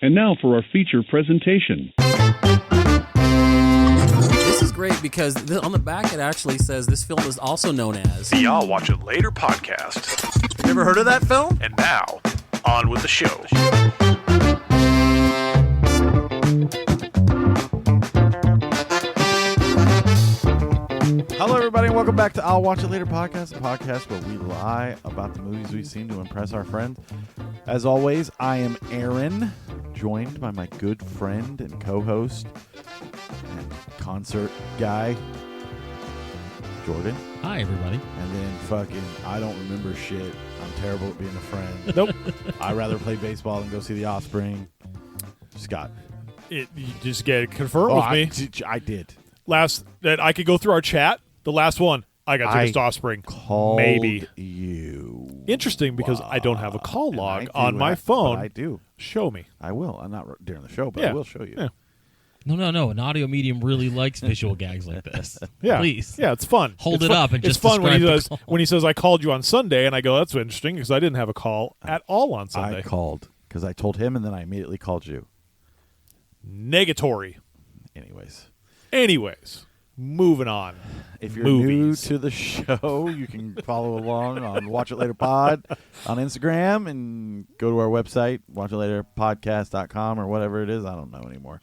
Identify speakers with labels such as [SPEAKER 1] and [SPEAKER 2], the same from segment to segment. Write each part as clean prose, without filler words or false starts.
[SPEAKER 1] And now for our feature presentation.
[SPEAKER 2] This is great because on the back it actually says this film is also known as
[SPEAKER 3] the I'll Watch It Later podcast.
[SPEAKER 2] You ever heard of that film?
[SPEAKER 3] And now, on with the show.
[SPEAKER 4] Hello, everybody, and welcome back to I'll Watch It Later podcast, a podcast where we lie about the movies we've seen to impress our friends. As always, I am Aaron, joined by my good friend and co-host and concert guy, Jordan.
[SPEAKER 5] Hi, everybody.
[SPEAKER 4] And then fucking, I don't remember shit. I'm terrible at being a friend.
[SPEAKER 6] Nope.
[SPEAKER 4] I'd rather play baseball than go see The Offspring. Scott.
[SPEAKER 6] You just get it confirmed with me.
[SPEAKER 4] I did.
[SPEAKER 6] Last that I could go through our chat. The last one I got tickets to Offspring.
[SPEAKER 4] Called
[SPEAKER 6] Maybe
[SPEAKER 4] you.
[SPEAKER 6] Interesting because I don't have a call log on my phone.
[SPEAKER 4] I do.
[SPEAKER 6] Show me.
[SPEAKER 4] I will. I'm not during the show, but
[SPEAKER 6] Yeah.
[SPEAKER 4] I will show you.
[SPEAKER 6] Yeah.
[SPEAKER 5] No. An audio medium really likes visual gags like this.
[SPEAKER 6] Yeah.
[SPEAKER 5] Please.
[SPEAKER 6] Yeah, it's fun.
[SPEAKER 5] Hold
[SPEAKER 6] It's
[SPEAKER 5] it
[SPEAKER 6] fun.
[SPEAKER 5] up and
[SPEAKER 6] it's
[SPEAKER 5] just
[SPEAKER 6] fun when he
[SPEAKER 5] describe the
[SPEAKER 6] says
[SPEAKER 5] call.
[SPEAKER 6] when he says I called you on Sunday, and I go, that's interesting because I didn't have a call at all on Sunday.
[SPEAKER 4] I called because I told him, and then I immediately called you.
[SPEAKER 6] Negatory.
[SPEAKER 4] Anyways,
[SPEAKER 6] Moving on.
[SPEAKER 4] if you're
[SPEAKER 6] Movies.
[SPEAKER 4] new to the show, you can follow along on Watch It Later Pod on Instagram and go to our website, watchitlaterpodcast.com or whatever it is. I don't know anymore.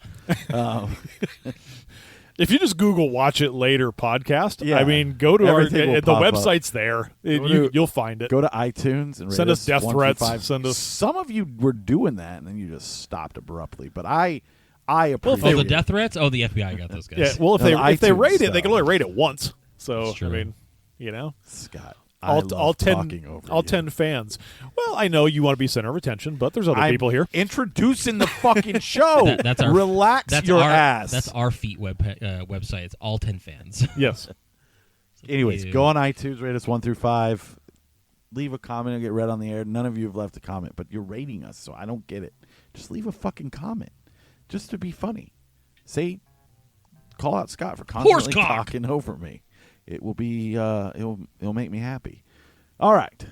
[SPEAKER 6] If you just Google "Watch It Later" podcast,
[SPEAKER 4] Yeah.
[SPEAKER 6] I mean, go to our
[SPEAKER 4] Everything will
[SPEAKER 6] the
[SPEAKER 4] pop up.
[SPEAKER 6] website's there.
[SPEAKER 4] to-
[SPEAKER 6] You'll find it.
[SPEAKER 4] Go to iTunes and
[SPEAKER 6] Send
[SPEAKER 4] rate
[SPEAKER 6] us death
[SPEAKER 4] 1
[SPEAKER 6] threats.
[SPEAKER 4] through 5.
[SPEAKER 6] Send us-
[SPEAKER 4] Some of you were doing that, and then you just stopped abruptly. But I appreciate
[SPEAKER 5] Oh, the
[SPEAKER 4] it.
[SPEAKER 5] death threats? Oh, the FBI got those guys.
[SPEAKER 6] Yeah, well, if
[SPEAKER 4] No,
[SPEAKER 6] they
[SPEAKER 4] the iTunes
[SPEAKER 6] rate it, they
[SPEAKER 4] stuff.
[SPEAKER 6] can only rate it once. So
[SPEAKER 5] That's true.
[SPEAKER 6] I mean, you know,
[SPEAKER 4] Scott,
[SPEAKER 6] all
[SPEAKER 4] I love
[SPEAKER 6] all 10
[SPEAKER 4] talking over
[SPEAKER 6] all
[SPEAKER 4] you.
[SPEAKER 6] 10 fans. Well, I know you want to be center of attention, but there's other
[SPEAKER 4] I'm
[SPEAKER 6] people here.
[SPEAKER 4] introducing the fucking show.
[SPEAKER 5] That's our
[SPEAKER 4] Relax
[SPEAKER 5] that's
[SPEAKER 4] your
[SPEAKER 5] our,
[SPEAKER 4] ass.
[SPEAKER 5] That's our feet website. It's all 10 fans.
[SPEAKER 6] Yes.
[SPEAKER 4] Anyways,
[SPEAKER 5] Ew.
[SPEAKER 4] go on iTunes, rate us 1 through 5. Leave a comment and get read on the air. None of you have left a comment, but you're rating us, so I don't get it. Just leave a fucking comment, just to be funny. Call out Scott for constantly
[SPEAKER 5] Horsecock.
[SPEAKER 4] talking over me. It will be. It'll make me happy. All right.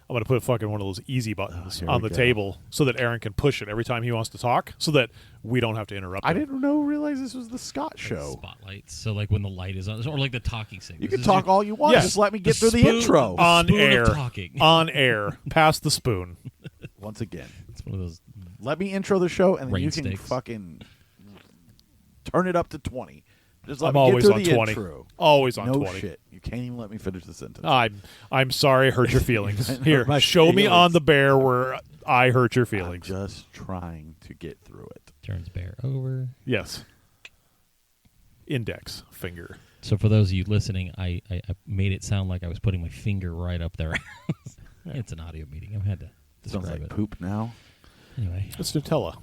[SPEAKER 6] I'm going to put fucking one of those easy buttons
[SPEAKER 4] here
[SPEAKER 6] on
[SPEAKER 4] we
[SPEAKER 6] the
[SPEAKER 4] go.
[SPEAKER 6] table so that Aaron can push it every time he wants to talk so that we don't have to interrupt
[SPEAKER 4] I
[SPEAKER 6] him.
[SPEAKER 4] didn't realize this was the Scott show.
[SPEAKER 5] Spotlights. So, like, when the light is on, or like the talking signal.
[SPEAKER 4] You can talk all you want.
[SPEAKER 6] Yeah.
[SPEAKER 4] Just let me
[SPEAKER 5] the
[SPEAKER 4] get through the
[SPEAKER 5] spoon-
[SPEAKER 4] intro.
[SPEAKER 6] On
[SPEAKER 5] spoon of
[SPEAKER 6] air.
[SPEAKER 5] talking.
[SPEAKER 6] On air. Pass the spoon.
[SPEAKER 4] Once again,
[SPEAKER 5] It's one of those.
[SPEAKER 4] let me intro the show, and then
[SPEAKER 5] Rain
[SPEAKER 4] you can
[SPEAKER 5] stakes.
[SPEAKER 4] fucking turn it up to 20. Just let
[SPEAKER 6] I'm
[SPEAKER 4] me
[SPEAKER 6] always
[SPEAKER 4] get through
[SPEAKER 6] on
[SPEAKER 4] the
[SPEAKER 6] 20.
[SPEAKER 4] intro.
[SPEAKER 6] Always on
[SPEAKER 4] No
[SPEAKER 6] 20.
[SPEAKER 4] shit. You can't even let me finish the sentence.
[SPEAKER 6] I'm sorry I hurt your feelings.
[SPEAKER 4] I hurt
[SPEAKER 6] Here,
[SPEAKER 4] my
[SPEAKER 6] show me
[SPEAKER 4] feelings.
[SPEAKER 6] on the bear where I hurt your
[SPEAKER 4] I'm
[SPEAKER 6] feelings.
[SPEAKER 4] just trying to get through it.
[SPEAKER 5] Turns bear over.
[SPEAKER 6] Yes. Index finger.
[SPEAKER 5] So, for those of you listening, I made it sound like I was putting my finger right up there. It's an audio meeting. I've had to
[SPEAKER 4] Sounds
[SPEAKER 5] describe
[SPEAKER 4] like
[SPEAKER 5] it.
[SPEAKER 4] poop now.
[SPEAKER 5] Anyway.
[SPEAKER 6] It's Nutella.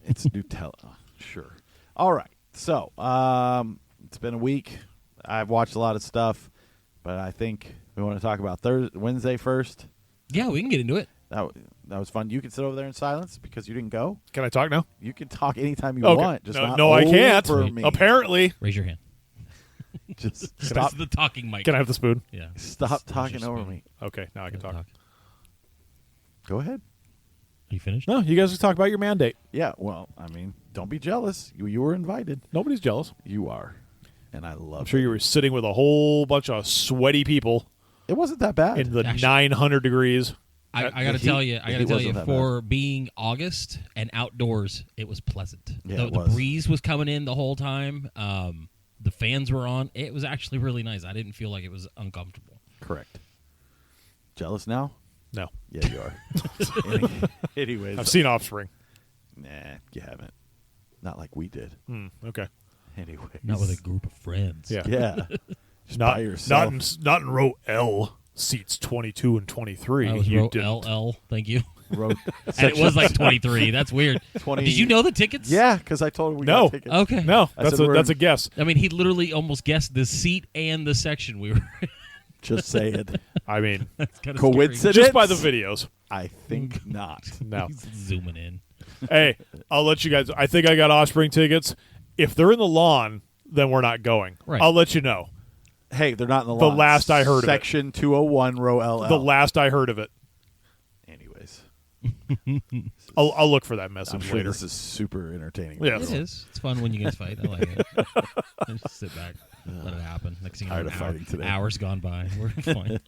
[SPEAKER 4] It's Nutella. Sure. All right. So, it's been a week. I've watched a lot of stuff, but I think we want to talk about Wednesday first.
[SPEAKER 5] Yeah, we can get into it.
[SPEAKER 4] That was fun. You can sit over there in silence because you didn't go.
[SPEAKER 6] Can I talk now?
[SPEAKER 4] You can talk anytime you
[SPEAKER 6] Okay.
[SPEAKER 4] want. Just not
[SPEAKER 6] no, I can't.
[SPEAKER 4] over me.
[SPEAKER 6] Apparently.
[SPEAKER 5] Raise your hand.
[SPEAKER 4] Just
[SPEAKER 5] This
[SPEAKER 4] stop.
[SPEAKER 5] is the talking mic.
[SPEAKER 6] Can I have the spoon?
[SPEAKER 5] Yeah.
[SPEAKER 4] Stop
[SPEAKER 5] Where's
[SPEAKER 4] talking
[SPEAKER 5] your
[SPEAKER 4] over
[SPEAKER 5] spoon?
[SPEAKER 4] me.
[SPEAKER 6] Okay, now I can talk.
[SPEAKER 5] Are
[SPEAKER 4] Go ahead.
[SPEAKER 5] you finished?
[SPEAKER 6] No, you guys can talk about your mandate.
[SPEAKER 4] Yeah. Well, I mean, don't be jealous. You were invited.
[SPEAKER 6] Nobody's jealous.
[SPEAKER 4] You are, and I love.
[SPEAKER 6] I'm sure
[SPEAKER 4] it.
[SPEAKER 6] you were sitting with a whole bunch of sweaty people
[SPEAKER 4] It wasn't that bad.
[SPEAKER 6] in the
[SPEAKER 5] Actually-
[SPEAKER 6] 900 degrees.
[SPEAKER 5] I got to
[SPEAKER 4] the
[SPEAKER 5] tell
[SPEAKER 4] heat-
[SPEAKER 5] you,
[SPEAKER 4] the heat wasn't that
[SPEAKER 5] for being August and outdoors, it was pleasant.
[SPEAKER 4] Yeah,
[SPEAKER 5] the,
[SPEAKER 4] it
[SPEAKER 5] the
[SPEAKER 4] was.
[SPEAKER 5] breeze was coming in the whole time. The fans were on. It was actually really nice. I didn't feel like it was uncomfortable.
[SPEAKER 4] Correct. Jealous now?
[SPEAKER 6] No.
[SPEAKER 4] Yeah, you are. Anyways,
[SPEAKER 6] I've seen Offspring.
[SPEAKER 4] Nah, you haven't. Not like we did.
[SPEAKER 6] Okay.
[SPEAKER 4] Anyways,
[SPEAKER 5] Not with a group of friends.
[SPEAKER 6] Yeah.
[SPEAKER 4] Yeah, just
[SPEAKER 6] Not,
[SPEAKER 4] by yourself.
[SPEAKER 6] not in row L, seats 22 and 23.
[SPEAKER 5] I was
[SPEAKER 6] You
[SPEAKER 5] row
[SPEAKER 6] didn't.
[SPEAKER 5] LL. Thank you.
[SPEAKER 4] Road
[SPEAKER 5] And it was like 23. That's weird.
[SPEAKER 4] 20.
[SPEAKER 5] Did you know the tickets?
[SPEAKER 4] Yeah, because I told him we
[SPEAKER 6] No.
[SPEAKER 4] got tickets.
[SPEAKER 5] Okay.
[SPEAKER 6] No,
[SPEAKER 4] I
[SPEAKER 6] that's
[SPEAKER 4] said we're
[SPEAKER 6] that's
[SPEAKER 4] in-
[SPEAKER 6] a guess.
[SPEAKER 5] I mean, he literally almost guessed the seat and the section we were in.
[SPEAKER 4] Just say it.
[SPEAKER 6] I mean,
[SPEAKER 5] It's kind of
[SPEAKER 4] Coincidence?
[SPEAKER 6] just by the videos.
[SPEAKER 4] I think not.
[SPEAKER 6] No.
[SPEAKER 5] He's zooming in.
[SPEAKER 6] Hey, I'll let you guys. I think I got Offspring tickets. If they're in the lawn, then we're not going.
[SPEAKER 5] Right.
[SPEAKER 6] I'll let you know.
[SPEAKER 4] Hey, they're not in the
[SPEAKER 6] The
[SPEAKER 4] lawn.
[SPEAKER 6] last I heard of it.
[SPEAKER 4] Section 201, row LL.
[SPEAKER 6] The last I heard of it.
[SPEAKER 4] Anyways.
[SPEAKER 6] I'll look for that
[SPEAKER 4] I'm
[SPEAKER 6] message
[SPEAKER 4] sure
[SPEAKER 6] later.
[SPEAKER 4] this is super entertaining.
[SPEAKER 6] Yeah.
[SPEAKER 5] It is. It's fun when you guys fight. I like it. Just sit back, let it happen. Next thing you know,
[SPEAKER 4] Tired of fighting today.
[SPEAKER 5] hours gone by. We're fine.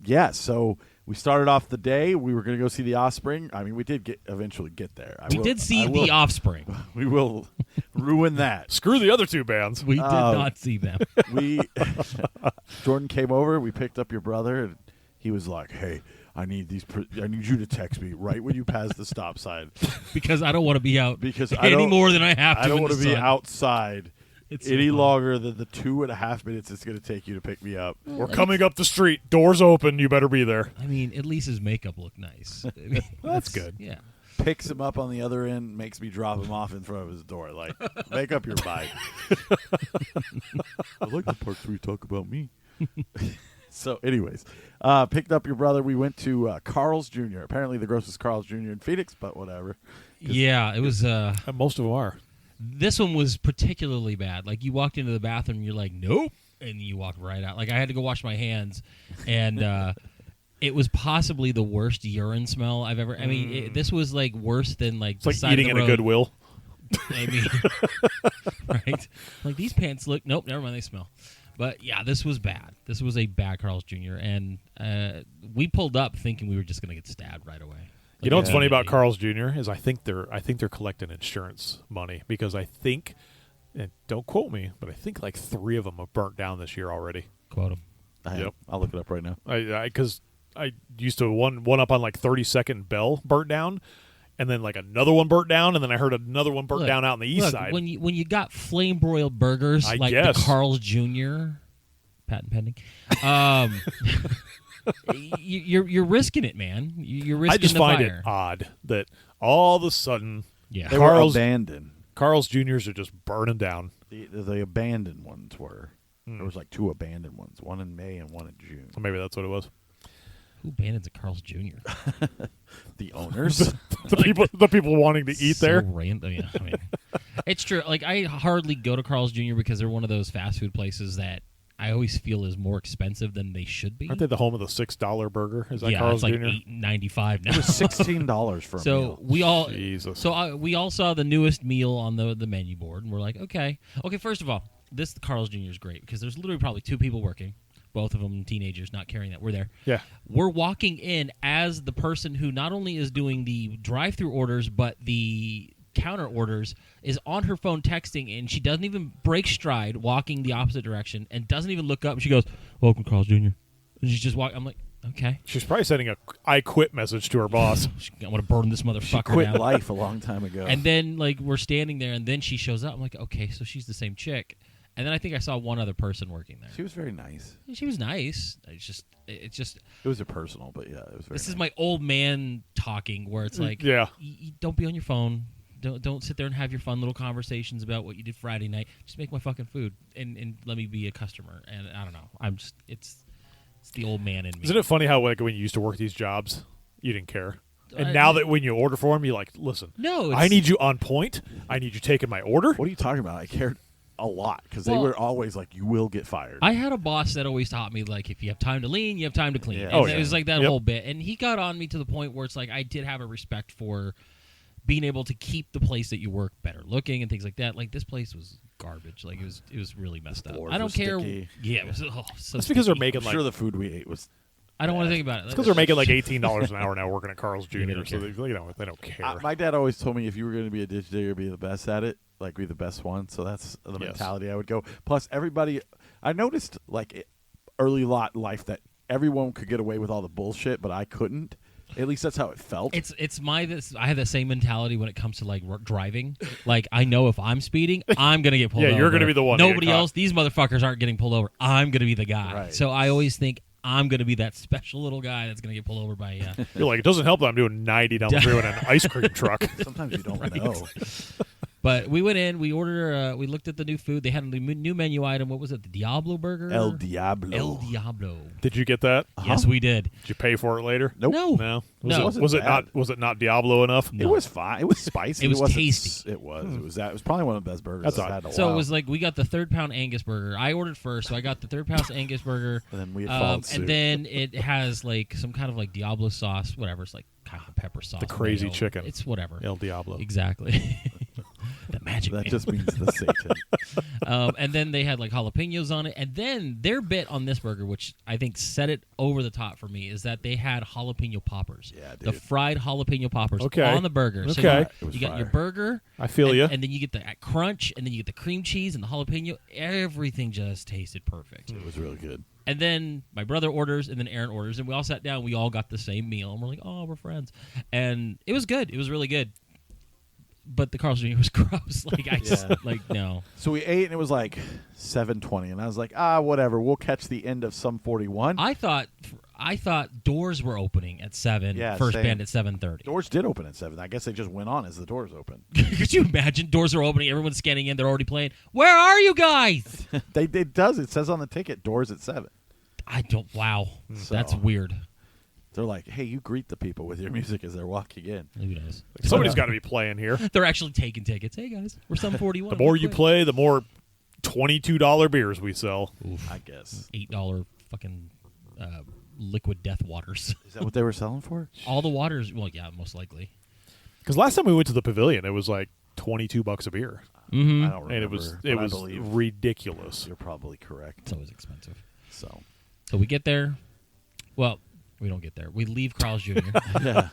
[SPEAKER 4] Yeah. So we started off the day. We were going to go see the Offspring. I mean, we did eventually get there.
[SPEAKER 5] We did see The Offspring.
[SPEAKER 4] We will ruin that.
[SPEAKER 6] Screw the other two bands.
[SPEAKER 5] We did not see them.
[SPEAKER 4] Jordan came over. We picked up your brother, and he was like, "Hey, I need you to text me right when you pass the stop sign
[SPEAKER 5] Because I don't want to be out
[SPEAKER 4] any
[SPEAKER 5] more than I have to.
[SPEAKER 4] I don't
[SPEAKER 5] want to
[SPEAKER 4] be outside
[SPEAKER 5] It's
[SPEAKER 4] any
[SPEAKER 5] so fun.
[SPEAKER 4] longer than the 2.5 minutes it's going to take you to pick me up."
[SPEAKER 6] We're coming up the street. Doors open. You better be there.
[SPEAKER 5] I mean, at least his makeup looked nice. I mean,
[SPEAKER 6] That's good.
[SPEAKER 5] Yeah.
[SPEAKER 4] Picks him up on the other end, makes me drop him off in front of his door. Like, make up your mind. I like the parts where you talk about me. So, anyways, picked up your brother. We went to Carl's Jr. Apparently, the grossest Carl's Jr. in Phoenix, but whatever.
[SPEAKER 5] Yeah, it was.
[SPEAKER 6] And most of them are.
[SPEAKER 5] This one was particularly bad. Like, you walked into the bathroom, you're like, nope, and you walked right out. Like, I had to go wash my hands, and it was possibly the worst urine smell I've ever. I mean, this was like worse than like
[SPEAKER 6] It's
[SPEAKER 5] the
[SPEAKER 6] like
[SPEAKER 5] side
[SPEAKER 6] eating
[SPEAKER 5] of
[SPEAKER 6] in
[SPEAKER 5] the
[SPEAKER 6] a
[SPEAKER 5] road.
[SPEAKER 6] Goodwill.
[SPEAKER 5] I mean, right? Like, these pants look. Nope, never mind. They smell. But yeah, this was bad. This was a bad Carl's Jr. And we pulled up thinking we were just going to get stabbed right away.
[SPEAKER 6] You know what's funny about
[SPEAKER 5] Carl's?
[SPEAKER 6] Carl's Jr. is I think they're collecting insurance money because I think, and don't quote me, but I think like 3 of them have burnt down this year already.
[SPEAKER 5] Quote him.
[SPEAKER 6] Yep.
[SPEAKER 4] I'll look it up right now.
[SPEAKER 6] Because I used to one up on like 32nd Bell burnt down, and then like another one burnt down, and then I heard another one burnt down out on the east side.
[SPEAKER 5] When you got flame broiled burgers
[SPEAKER 6] I
[SPEAKER 5] like
[SPEAKER 6] guess.
[SPEAKER 5] the Carl's Jr. patent pending, you're risking it, man. You're risking
[SPEAKER 6] I just
[SPEAKER 5] the
[SPEAKER 6] find
[SPEAKER 5] fire.
[SPEAKER 6] it odd that all of a sudden
[SPEAKER 5] Yeah.
[SPEAKER 4] They
[SPEAKER 6] Carl's-
[SPEAKER 4] were abandoned.
[SPEAKER 6] Carl's Jr.'s are just burning down.
[SPEAKER 4] The abandoned ones were. There was like 2 abandoned ones, one in May and one in June.
[SPEAKER 6] Or maybe that's what it was.
[SPEAKER 5] Who abandons a Carl's Jr.?
[SPEAKER 4] The owners.
[SPEAKER 6] The people wanting to eat
[SPEAKER 5] So
[SPEAKER 6] there.
[SPEAKER 5] random. Yeah, I mean, it's true. Like, I hardly go to Carl's Jr. because they're one of those fast food places that I always feel is more expensive than they should be.
[SPEAKER 6] Aren't they the home of the $6 burger? Is that
[SPEAKER 5] yeah,
[SPEAKER 6] Carl's
[SPEAKER 5] it's like
[SPEAKER 6] Jr.?
[SPEAKER 5] $8.95 now.
[SPEAKER 4] It was $16 for a
[SPEAKER 5] So
[SPEAKER 4] meal.
[SPEAKER 5] we all
[SPEAKER 6] Jesus.
[SPEAKER 5] we all saw the newest meal on the menu board, and we're like, okay. First of all, this Carl's Jr. is great because there's literally probably 2 people working, both of them teenagers, not caring that we're there.
[SPEAKER 6] Yeah.
[SPEAKER 5] We're walking in as the person who not only is doing the drive-through orders, but the counter orders is on her phone texting, and she doesn't even break stride, walking the opposite direction, and doesn't even look up. And she goes, "Welcome, Carl's Jr." And she's just walking. I'm like, okay.
[SPEAKER 6] She's probably sending a "I quit" message to her boss.
[SPEAKER 5] I want to burn this motherfucker
[SPEAKER 4] She quit
[SPEAKER 5] down.
[SPEAKER 4] life a long time ago.
[SPEAKER 5] And then, like, we're standing there, and then she shows up. I'm like, okay, so she's the same chick. And then I think I saw one other person working there.
[SPEAKER 4] she was very nice.
[SPEAKER 5] She was nice. It's just.
[SPEAKER 4] It was a personal, but yeah, it was very
[SPEAKER 5] This is
[SPEAKER 4] nice.
[SPEAKER 5] my old man talking, where it's like,
[SPEAKER 6] Yeah.
[SPEAKER 5] don't be on your phone. Don't sit there and have your fun little conversations about what you did Friday night. Just make my fucking food and let me be a customer. And I don't know. I'm just it's the old man in me.
[SPEAKER 6] Isn't it funny how like when you used to work these jobs, you didn't care, and
[SPEAKER 5] I-
[SPEAKER 6] now that when you order for them, you're like, listen,
[SPEAKER 5] No,
[SPEAKER 6] I
[SPEAKER 5] it's-
[SPEAKER 6] need you on point. I need you taking my order.
[SPEAKER 4] What are you talking about? I cared a lot because they
[SPEAKER 5] Well-
[SPEAKER 4] were always like, "You will get fired."
[SPEAKER 5] I had a boss that always taught me, like, if you have time to lean, you have time to clean.
[SPEAKER 4] Yeah.
[SPEAKER 5] And
[SPEAKER 6] Oh,
[SPEAKER 5] it
[SPEAKER 6] yeah.
[SPEAKER 5] was like that
[SPEAKER 6] Yep.
[SPEAKER 5] whole bit. And he got on me to the point where it's like I did have a respect for being able to keep the place that you work better looking and things like that. Like, this place was garbage. Like, it was really messed up.
[SPEAKER 4] floors
[SPEAKER 5] I don't
[SPEAKER 4] were
[SPEAKER 5] care.
[SPEAKER 4] sticky.
[SPEAKER 5] Yeah, it was so
[SPEAKER 6] That's because they're
[SPEAKER 5] sticky.
[SPEAKER 6] making
[SPEAKER 4] I'm
[SPEAKER 6] like
[SPEAKER 4] sure the food we ate was.
[SPEAKER 5] I don't want to think about it.
[SPEAKER 6] it's because they're making like $18 an hour now working at Carl's Jr.
[SPEAKER 5] Yeah, they don't
[SPEAKER 6] so
[SPEAKER 5] care.
[SPEAKER 6] they don't care.
[SPEAKER 4] My dad always told me if you were going to be a ditch digger, be the best at it, like be the best one. So that's the mentality I would go. Plus, everybody, I noticed like early lot life that everyone could get away with all the bullshit, but I couldn't. At least that's how it felt.
[SPEAKER 5] I have the same mentality when it comes to like driving. Like, I know if I'm speeding, I'm gonna get pulled
[SPEAKER 6] Yeah,
[SPEAKER 5] over.
[SPEAKER 6] you're gonna be the one to get
[SPEAKER 5] Nobody
[SPEAKER 6] caught.
[SPEAKER 5] else. These motherfuckers aren't getting pulled over. I'm gonna be the guy.
[SPEAKER 4] Right.
[SPEAKER 5] So I always think I'm gonna be that special little guy that's gonna get pulled over by.
[SPEAKER 6] You're like, it doesn't help that I'm doing 90 down the freeway in an ice cream truck.
[SPEAKER 4] Sometimes you don't know.
[SPEAKER 5] But we went in. We ordered. We looked at the new food. They had a new menu item. What was it? The Diablo burger.
[SPEAKER 4] El Diablo.
[SPEAKER 5] El Diablo.
[SPEAKER 6] Did you get that?
[SPEAKER 5] Yes, we did.
[SPEAKER 6] Did you pay for it later?
[SPEAKER 4] Nope.
[SPEAKER 5] No.
[SPEAKER 6] No.
[SPEAKER 5] No.
[SPEAKER 6] Was it not? Was it not Diablo enough?
[SPEAKER 5] No.
[SPEAKER 4] It was fine. It was spicy.
[SPEAKER 5] It was
[SPEAKER 4] wasn't
[SPEAKER 5] tasty.
[SPEAKER 4] It was. It was that. It was probably one of the best burgers
[SPEAKER 6] That's
[SPEAKER 4] I've
[SPEAKER 6] odd.
[SPEAKER 4] had in a
[SPEAKER 5] So
[SPEAKER 4] while.
[SPEAKER 5] it was like we got the 3rd pound Angus burger. I ordered first, so I got the 3rd pound Angus burger.
[SPEAKER 4] And then we had followed suit.
[SPEAKER 5] and then it has like some kind of like Diablo sauce, whatever. It's like cayenne pepper sauce.
[SPEAKER 6] The crazy
[SPEAKER 5] mayo.
[SPEAKER 6] chicken.
[SPEAKER 5] It's whatever.
[SPEAKER 6] El Diablo.
[SPEAKER 5] Exactly. The magic.
[SPEAKER 4] That
[SPEAKER 5] mayo.
[SPEAKER 4] just means the Satan.
[SPEAKER 5] And then they had like jalapenos on it. And then their bit on this burger, which I think set it over the top for me, is that they had jalapeno poppers.
[SPEAKER 4] Yeah, dude.
[SPEAKER 5] The fried jalapeno poppers
[SPEAKER 6] Okay.
[SPEAKER 5] on the burger. So
[SPEAKER 6] Okay.
[SPEAKER 5] you got
[SPEAKER 4] fire.
[SPEAKER 5] your burger.
[SPEAKER 6] I feel
[SPEAKER 5] and,
[SPEAKER 6] you.
[SPEAKER 5] And then you get the crunch, and then you get the cream cheese and the jalapeno. Everything just tasted perfect.
[SPEAKER 4] It was really good.
[SPEAKER 5] And then my brother orders, and then Aaron orders, and we all sat down. We all got the same meal, and we're like, "Oh, we're friends." And it was good. It was really good. But the Carl's Jr. was gross. Like I just no.
[SPEAKER 4] So we ate, and it was like 7:20, and I was like, whatever. We'll catch the end of some 41.
[SPEAKER 5] I thought doors were opening at 7.
[SPEAKER 4] Yeah,
[SPEAKER 5] first
[SPEAKER 4] same.
[SPEAKER 5] band at 7:30.
[SPEAKER 4] Doors did open at 7. I guess they just went on as the doors opened.
[SPEAKER 5] Could you imagine? Doors are opening. Everyone's scanning in. They're already playing. Where are you guys?
[SPEAKER 4] It does. It says on the ticket, doors at 7.
[SPEAKER 5] I don't. Wow,
[SPEAKER 4] So-
[SPEAKER 5] that's weird.
[SPEAKER 4] They're like, hey, you greet the people with your music as they're walking in.
[SPEAKER 5] Who knows?
[SPEAKER 6] Somebody's got to be playing here.
[SPEAKER 5] They're actually taking tickets. Hey guys, we're 741.
[SPEAKER 6] The more you play, the more $22 beers we sell.
[SPEAKER 4] I guess.
[SPEAKER 5] $8 fucking liquid death waters.
[SPEAKER 4] Is that what they were selling for?
[SPEAKER 5] All the waters. Well, yeah, most likely.
[SPEAKER 6] Because last time we went to the pavilion, it was like $22 a beer,
[SPEAKER 4] I don't remember.
[SPEAKER 6] and it was
[SPEAKER 4] but I
[SPEAKER 6] was
[SPEAKER 4] believe
[SPEAKER 6] ridiculous.
[SPEAKER 4] you're probably correct.
[SPEAKER 5] It's always expensive.
[SPEAKER 4] So,
[SPEAKER 5] So we get there. Well, we don't get there. We leave Carl's Jr.
[SPEAKER 4] yeah.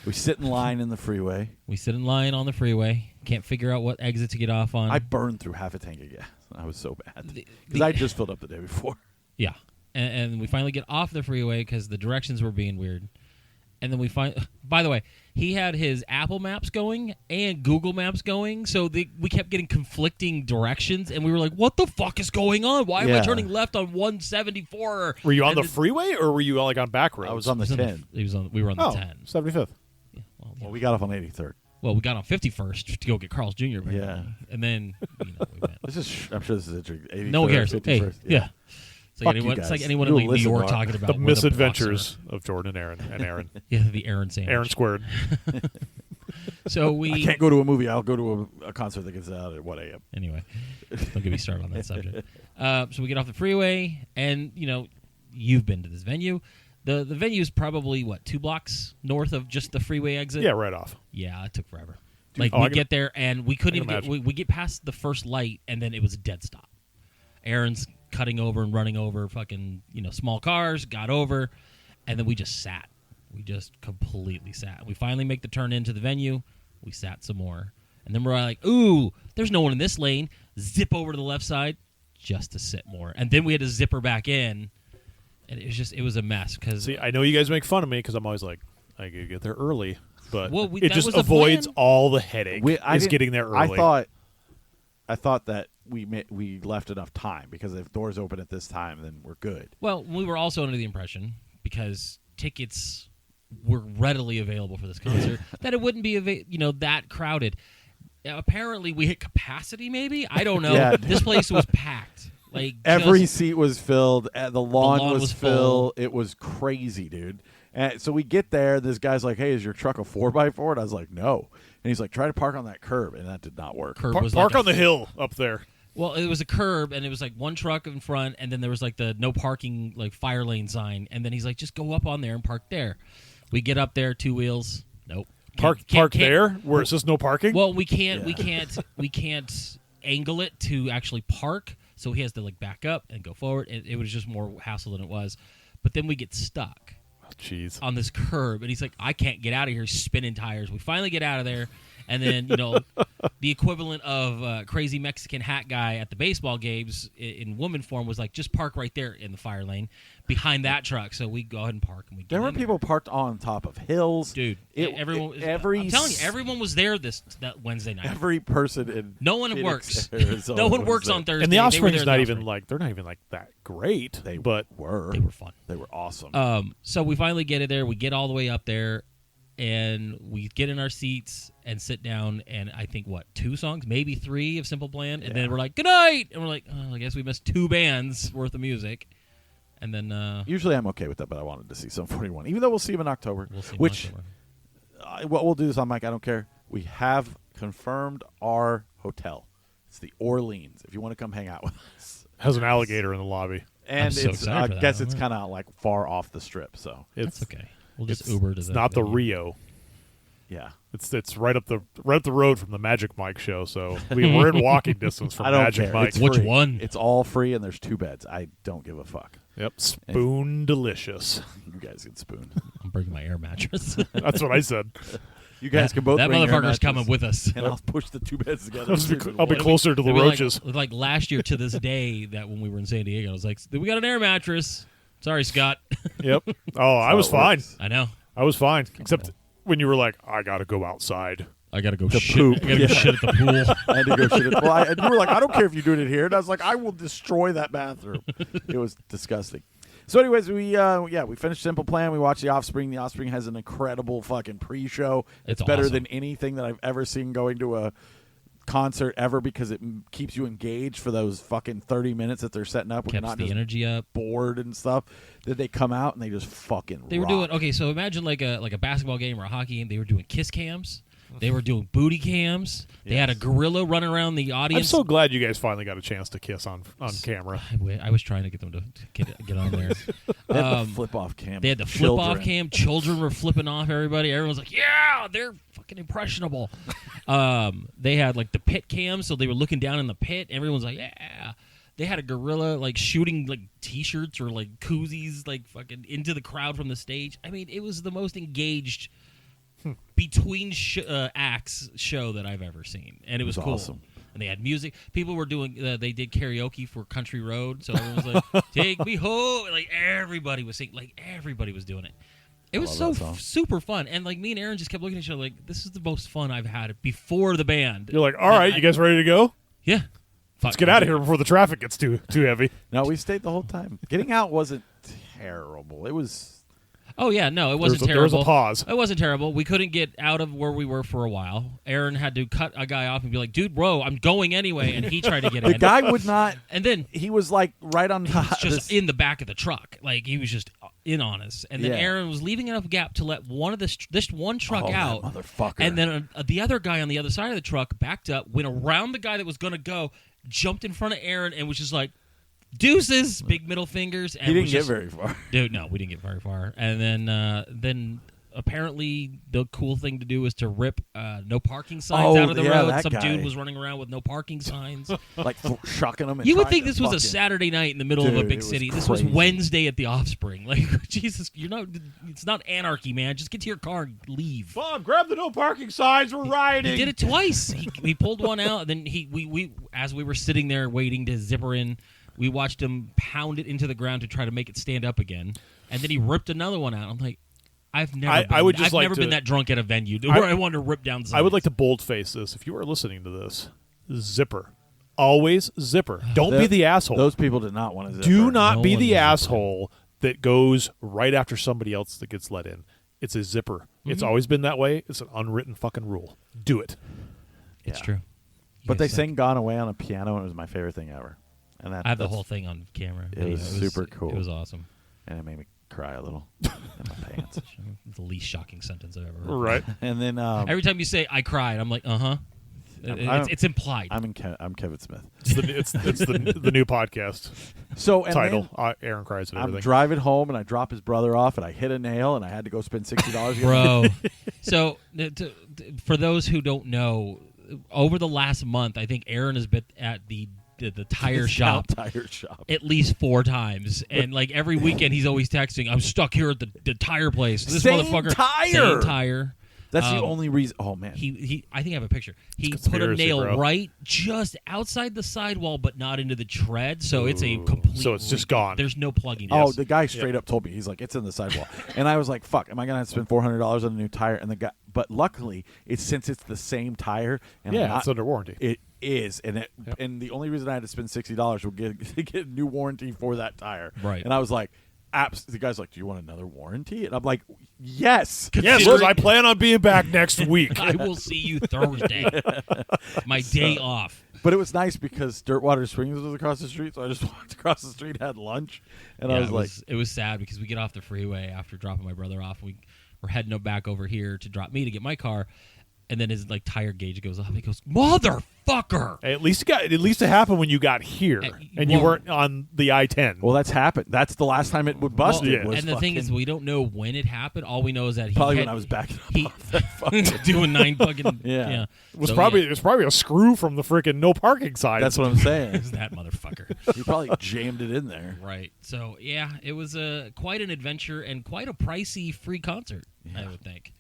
[SPEAKER 4] We sit in line in the freeway.
[SPEAKER 5] We sit in line on the freeway. Can't figure out what exit to get off on.
[SPEAKER 4] I burned through half a tank of gas. I was so bad.
[SPEAKER 5] The-
[SPEAKER 4] Because I just filled up the day before.
[SPEAKER 5] Yeah. And we finally get off the freeway because the directions were being weird. And then we find, by the way, he had his Apple Maps going and Google Maps going, so we kept getting conflicting directions, and we were like, "What the fuck is going on? Why am I
[SPEAKER 4] Yeah.
[SPEAKER 5] turning left on 174?"
[SPEAKER 6] Were you on
[SPEAKER 5] And
[SPEAKER 6] the freeway, or were you like on back roads?
[SPEAKER 4] I was on the 10.
[SPEAKER 5] We were on the
[SPEAKER 6] oh,
[SPEAKER 5] 10.
[SPEAKER 6] 75th.
[SPEAKER 5] Yeah,
[SPEAKER 4] Well, we got off on 83rd.
[SPEAKER 5] well, we got on 51st to go get Carl's Jr. apparently.
[SPEAKER 4] Yeah.
[SPEAKER 5] And then we went.
[SPEAKER 4] This is. I'm sure this is interesting. 83rd,
[SPEAKER 5] No one cares. Hey,
[SPEAKER 4] 51st.
[SPEAKER 5] yeah. It's
[SPEAKER 4] Fuck
[SPEAKER 5] like,
[SPEAKER 4] you
[SPEAKER 5] it's like
[SPEAKER 4] guys.
[SPEAKER 5] anyone
[SPEAKER 4] You
[SPEAKER 5] in New
[SPEAKER 4] listen
[SPEAKER 5] York
[SPEAKER 4] to
[SPEAKER 5] talking about
[SPEAKER 6] The
[SPEAKER 5] where
[SPEAKER 6] misadventures of Jordan and Aaron.
[SPEAKER 5] Yeah, the Aaron sandwich.
[SPEAKER 6] Aaron squared.
[SPEAKER 5] So we
[SPEAKER 4] I can't go to a movie. I'll go to a concert that gets out at 1 a.m.
[SPEAKER 5] Anyway, don't get me started on that subject. So we get off the freeway, and you've been to this venue. The venue is probably 2 blocks north of just the freeway exit.
[SPEAKER 6] Yeah, right off.
[SPEAKER 5] Yeah, it took forever.
[SPEAKER 6] I
[SPEAKER 5] We
[SPEAKER 6] can-
[SPEAKER 5] get there, and we couldn't
[SPEAKER 6] I
[SPEAKER 5] even
[SPEAKER 6] can
[SPEAKER 5] get.
[SPEAKER 6] imagine.
[SPEAKER 5] We get past the first light, and then it was a dead stop. Aaron's cutting over and running over fucking small cars. Got over, and then we just sat. We just completely sat. We finally make the turn into the venue. We sat some more, and then we're like, "Ooh, there's no one in this lane." Zip over to the left side, just to sit more, and then we had to zip her back in, and it was a mess because
[SPEAKER 6] See, I know you guys make fun of me because I'm always like, I gotta get there early, but
[SPEAKER 5] Well,
[SPEAKER 6] it
[SPEAKER 5] that
[SPEAKER 6] just
[SPEAKER 5] was the
[SPEAKER 6] avoids
[SPEAKER 5] plan.
[SPEAKER 6] all the headache.
[SPEAKER 4] I
[SPEAKER 6] is
[SPEAKER 4] didn't-
[SPEAKER 6] getting there early.
[SPEAKER 4] I thought that we left enough time because if doors open at this time, then we're good.
[SPEAKER 5] Well, we were also under the impression, because tickets were readily available for this concert, that it wouldn't be that crowded. Apparently, we hit capacity. Maybe, I don't know.
[SPEAKER 4] Yeah.
[SPEAKER 5] This place was packed. Like
[SPEAKER 4] Every
[SPEAKER 5] just-
[SPEAKER 4] seat was filled. The lawn,
[SPEAKER 5] lawn
[SPEAKER 4] was
[SPEAKER 5] was
[SPEAKER 4] filled. It was crazy, dude. And so we get there. This guy's like, "Hey, is your truck a 4x4?" And I was like, "No." And he's like, "Try to park on that curb," and that did not work.
[SPEAKER 5] curb
[SPEAKER 6] Park
[SPEAKER 5] was like
[SPEAKER 6] on the hill up there.
[SPEAKER 5] Well, it was a curb, and it was like one truck in front, and then there was like the no parking fire lane sign, and then he's like, "Just go up on there and park there." We get up there, 2 wheels. Nope.
[SPEAKER 6] Park
[SPEAKER 5] Can't-
[SPEAKER 6] there where it says no parking.
[SPEAKER 5] Well, we can't angle it to actually park, so he has to back up and go forward. It was just more hassle than it was. But then we get stuck
[SPEAKER 6] Jeez.
[SPEAKER 5] on this curb, and he's like, "I can't get out of here." He's spinning tires. We finally get out of there, and then the equivalent of crazy Mexican hat guy at the baseball games in woman form was like, "Just park right there in the fire lane behind that truck." So we go ahead and park, and we get
[SPEAKER 4] There were
[SPEAKER 5] in there.
[SPEAKER 4] people parked on top of hills,
[SPEAKER 5] Dude, everyone. I'm telling you, everyone was there that Wednesday night.
[SPEAKER 4] Every person in
[SPEAKER 5] No one
[SPEAKER 4] Phoenix,
[SPEAKER 5] works.
[SPEAKER 4] Arizona
[SPEAKER 5] No one
[SPEAKER 4] was
[SPEAKER 5] works
[SPEAKER 4] there.
[SPEAKER 5] on Thursday.
[SPEAKER 6] And the
[SPEAKER 5] They were
[SPEAKER 6] offspring's
[SPEAKER 5] there
[SPEAKER 6] not
[SPEAKER 5] the
[SPEAKER 6] even
[SPEAKER 5] offspring.
[SPEAKER 6] they're not even that great.
[SPEAKER 4] They
[SPEAKER 6] but
[SPEAKER 4] were.
[SPEAKER 5] They were fun.
[SPEAKER 4] They were awesome.
[SPEAKER 5] So we finally get it there. We get all the way up there, and we get in our seats and sit down. And I think 2 songs, maybe 3 of Simple Plan, and then we're like, "Good night," and we're like, "Oh, I guess we missed 2 bands worth of music." And then
[SPEAKER 4] Usually I'm okay with that, but I wanted to see some 41, even though we'll see him in October.
[SPEAKER 5] we'll see. in
[SPEAKER 4] Which
[SPEAKER 5] October.
[SPEAKER 4] what we'll do is I'm like, I don't care. We have confirmed our hotel. It's the Orleans. If you want to come hang out with us,
[SPEAKER 6] has an alligator in the lobby.
[SPEAKER 4] and
[SPEAKER 5] so
[SPEAKER 4] it's
[SPEAKER 5] excited for that.
[SPEAKER 4] guess it's
[SPEAKER 5] Alright.
[SPEAKER 4] kind of far off the strip. So
[SPEAKER 5] That's okay. We'll just Uber to
[SPEAKER 6] It's
[SPEAKER 5] the
[SPEAKER 6] not the
[SPEAKER 5] venue.
[SPEAKER 6] Rio.
[SPEAKER 4] Yeah.
[SPEAKER 6] It's right up the road from the Magic Mike show. So we're in walking distance from
[SPEAKER 4] I don't
[SPEAKER 6] Magic
[SPEAKER 4] care.
[SPEAKER 6] Mike.
[SPEAKER 4] It's
[SPEAKER 5] Which
[SPEAKER 4] free.
[SPEAKER 5] one?
[SPEAKER 4] It's all free, and there's 2 beds. I don't give a fuck.
[SPEAKER 6] Yep, spoon delicious.
[SPEAKER 4] You guys can spoon.
[SPEAKER 5] I'm bringing my air mattress.
[SPEAKER 6] That's what I said.
[SPEAKER 4] You guys can both
[SPEAKER 5] that
[SPEAKER 4] bring your
[SPEAKER 5] motherfucker's
[SPEAKER 4] mattress,
[SPEAKER 5] coming with us.
[SPEAKER 4] and I'll push the 2 beds together.
[SPEAKER 6] I'll be closer to the
[SPEAKER 5] It'd be
[SPEAKER 6] roaches.
[SPEAKER 5] Like last year to this day, that when we were in San Diego, I was like, "We got an air mattress." Sorry, Scott.
[SPEAKER 6] Yep. Oh, I was fine.
[SPEAKER 5] I know.
[SPEAKER 6] I was fine, except when you were like, "I gotta go outside."
[SPEAKER 5] I gotta go
[SPEAKER 4] To
[SPEAKER 5] shit.
[SPEAKER 4] poop.
[SPEAKER 5] I gotta go shit at the pool.
[SPEAKER 4] I had to go shit. And you were like, I don't care if you're doing it here. And I was like, I will destroy that bathroom. It was disgusting. So, anyways, we finished Simple Plan. We watched The Offspring. The Offspring has an incredible fucking pre-show. It's better
[SPEAKER 5] awesome.
[SPEAKER 4] than anything that I've ever seen going to a concert ever because it keeps you engaged for those fucking 30 minutes that they're setting up. When you're
[SPEAKER 5] Kept
[SPEAKER 4] not
[SPEAKER 5] the
[SPEAKER 4] just
[SPEAKER 5] energy up.
[SPEAKER 4] bored and stuff. Then they come out and they just fucking
[SPEAKER 5] They were
[SPEAKER 4] rock.
[SPEAKER 5] doing okay. So imagine like a basketball game or a hockey game. They were doing kiss cams. They were doing booty cams. They had a gorilla running around the
[SPEAKER 6] I'm
[SPEAKER 5] audience.
[SPEAKER 6] so glad you guys finally got a chance to kiss on camera.
[SPEAKER 5] I was trying to get them to get on there.
[SPEAKER 4] They had the flip-off cam.
[SPEAKER 5] They had the flip-off cam. Children were flipping off everybody. Everyone was like, yeah, they're fucking impressionable. They had, like, the pit cam, so they were looking down in the pit. Everyone's like, yeah. They had a gorilla, like, shooting, like, T-shirts or, like, koozies, like, fucking into the crowd from the stage. I mean, it was the most engaged between acts show that I've ever seen. And it was cool.
[SPEAKER 4] awesome.
[SPEAKER 5] And they had music. People were doing, they did karaoke for Country Road. So everyone was like, take me home. Like, everybody was singing. Like, everybody was doing it. It was so
[SPEAKER 4] love that song.
[SPEAKER 5] super fun. And, like, me and Aaron just kept looking at each other like, this is the most fun I've had before the band.
[SPEAKER 6] You're like, all right, you guys ready to go?
[SPEAKER 5] Yeah.
[SPEAKER 6] Let's get out of here before the traffic gets too heavy.
[SPEAKER 4] No, we stayed the whole time. Getting out wasn't terrible. It was...
[SPEAKER 5] Oh, yeah, no, it wasn't
[SPEAKER 6] There
[SPEAKER 5] terrible.
[SPEAKER 6] was a pause.
[SPEAKER 5] It wasn't terrible. We couldn't get out of where we were for a while. Aaron had to cut a guy off and be like, dude, bro, I'm going anyway. And he tried to get in.
[SPEAKER 4] The guy would not...
[SPEAKER 5] And then
[SPEAKER 4] He was like right on top.
[SPEAKER 5] just in the back of the truck. Like, he was just in on us. And then
[SPEAKER 4] Yeah.
[SPEAKER 5] Aaron was leaving enough gap to let this one truck
[SPEAKER 4] Oh, that
[SPEAKER 5] out.
[SPEAKER 4] motherfucker.
[SPEAKER 5] And then the other guy on the other side of the truck backed up, went around the guy that was going to go, jumped in front of Aaron, and was just like, deuces, big middle fingers. And
[SPEAKER 4] He didn't
[SPEAKER 5] was
[SPEAKER 4] get
[SPEAKER 5] just,
[SPEAKER 4] very far.
[SPEAKER 5] Dude, no, we didn't get very far. And then apparently the cool thing to do is to rip no parking signs out of the road.
[SPEAKER 4] that
[SPEAKER 5] Some
[SPEAKER 4] guy.
[SPEAKER 5] dude was running around with no parking signs.
[SPEAKER 4] Like shocking them. And
[SPEAKER 5] You would
[SPEAKER 4] trying
[SPEAKER 5] think
[SPEAKER 4] to
[SPEAKER 5] this was a
[SPEAKER 4] fucking-
[SPEAKER 5] Saturday night in the middle of a
[SPEAKER 4] Dude,
[SPEAKER 5] big
[SPEAKER 4] it was
[SPEAKER 5] city. This was
[SPEAKER 4] crazy.
[SPEAKER 5] Wednesday at the Offspring. Like, Jesus, it's not anarchy, man. Just get to your car and leave.
[SPEAKER 6] Bob, grab the no parking signs. We're rioting.
[SPEAKER 5] He did it twice. He pulled one out, and then we as we were sitting there waiting to zipper in, we watched him pound it into the ground to try to make it stand up again, and then he ripped another one out. I'm like, I've never been that drunk at a venue where I wanted to rip down signs.
[SPEAKER 6] I would like to boldface this. If you are listening to this, zipper. Always zipper. Don't be the asshole.
[SPEAKER 4] Those people did not want to.
[SPEAKER 6] Do not
[SPEAKER 5] No
[SPEAKER 6] be
[SPEAKER 5] one
[SPEAKER 6] the
[SPEAKER 5] was zipper.
[SPEAKER 6] asshole that goes right after somebody else that gets let in. It's a zipper. It's always been that way. It's an unwritten fucking rule. Do it.
[SPEAKER 5] It's true.
[SPEAKER 4] But they
[SPEAKER 5] guys
[SPEAKER 4] sang "Gone Away" on a piano, and it was my favorite thing ever. And
[SPEAKER 5] I have the
[SPEAKER 4] that's-
[SPEAKER 5] whole thing on camera.
[SPEAKER 4] It was super cool.
[SPEAKER 5] It was awesome.
[SPEAKER 4] and it made me cry a little in my pants.
[SPEAKER 5] The least shocking sentence I've ever heard.
[SPEAKER 6] Right.
[SPEAKER 4] And then
[SPEAKER 5] Every time you say "I cried," I'm like, It's implied.
[SPEAKER 4] I'm Kevin Smith.
[SPEAKER 6] It's the new podcast
[SPEAKER 4] So and
[SPEAKER 6] title.
[SPEAKER 4] then
[SPEAKER 6] Aaron cries and
[SPEAKER 4] I'm
[SPEAKER 6] everything.
[SPEAKER 4] driving home and I drop his brother off and I hit a nail and I had to go spend $60.
[SPEAKER 5] Bro. So, for those who don't know, over the last month, I think Aaron has been at the tire shop
[SPEAKER 4] Tire shop.
[SPEAKER 5] at least 4 times, and like every weekend he's always texting, "I'm stuck here at the tire place." This
[SPEAKER 4] Same
[SPEAKER 5] motherfucker,
[SPEAKER 4] tire!
[SPEAKER 5] same tire.
[SPEAKER 4] That's the only reason. Oh man,
[SPEAKER 5] He I think I have a picture. He
[SPEAKER 6] It's
[SPEAKER 5] put a
[SPEAKER 6] conspiracy,
[SPEAKER 5] nail
[SPEAKER 6] bro.
[SPEAKER 5] right just outside the sidewall, but not into the tread, so it's a complete.
[SPEAKER 6] So it's just gone.
[SPEAKER 5] There's no plugging.
[SPEAKER 4] Oh,
[SPEAKER 5] Yes.
[SPEAKER 4] the guy straight up told me, he's like, it's in the sidewall. And I was like, fuck, am I gonna have to spend $400 on a new tire? And the guy, but luckily, since it's the same tire, and I'm
[SPEAKER 6] Yeah,
[SPEAKER 4] not-
[SPEAKER 6] it's under warranty.
[SPEAKER 4] It is, and the only reason I had to spend $60 was get a new warranty for that tire.
[SPEAKER 5] Right.
[SPEAKER 4] And I was like, the guy's like, do you want another warranty? And I'm like, yes.
[SPEAKER 6] Yes, because I plan on being back next week.
[SPEAKER 5] I will see you Thursday. My day off.
[SPEAKER 4] But it was nice because Dirtwater Springs was across the street, so I just walked across the street, had lunch, and I was like,
[SPEAKER 5] it was sad because we get off the freeway after dropping my brother off. We're heading back over here to drop me to get my car. and then his like tire gauge goes off. He goes, "Motherfucker!"
[SPEAKER 6] At least it happened when you got here, and you weren't on the I-10.
[SPEAKER 4] Well, that's happened. That's the last time it would bust.
[SPEAKER 5] Well,
[SPEAKER 4] It was
[SPEAKER 5] and the thing is, we don't know when it happened. All we know is that
[SPEAKER 4] probably
[SPEAKER 5] he
[SPEAKER 4] when I was backing up
[SPEAKER 5] he
[SPEAKER 4] off that fucking.
[SPEAKER 5] doing 9 fucking
[SPEAKER 4] Yeah.
[SPEAKER 6] It was
[SPEAKER 5] So,
[SPEAKER 6] probably a screw from the freaking no parking sign.
[SPEAKER 4] That's what I'm saying.
[SPEAKER 5] is that motherfucker.
[SPEAKER 4] He probably jammed it in there.
[SPEAKER 5] Right. So yeah, it was quite an adventure and quite a pricey free concert. I would think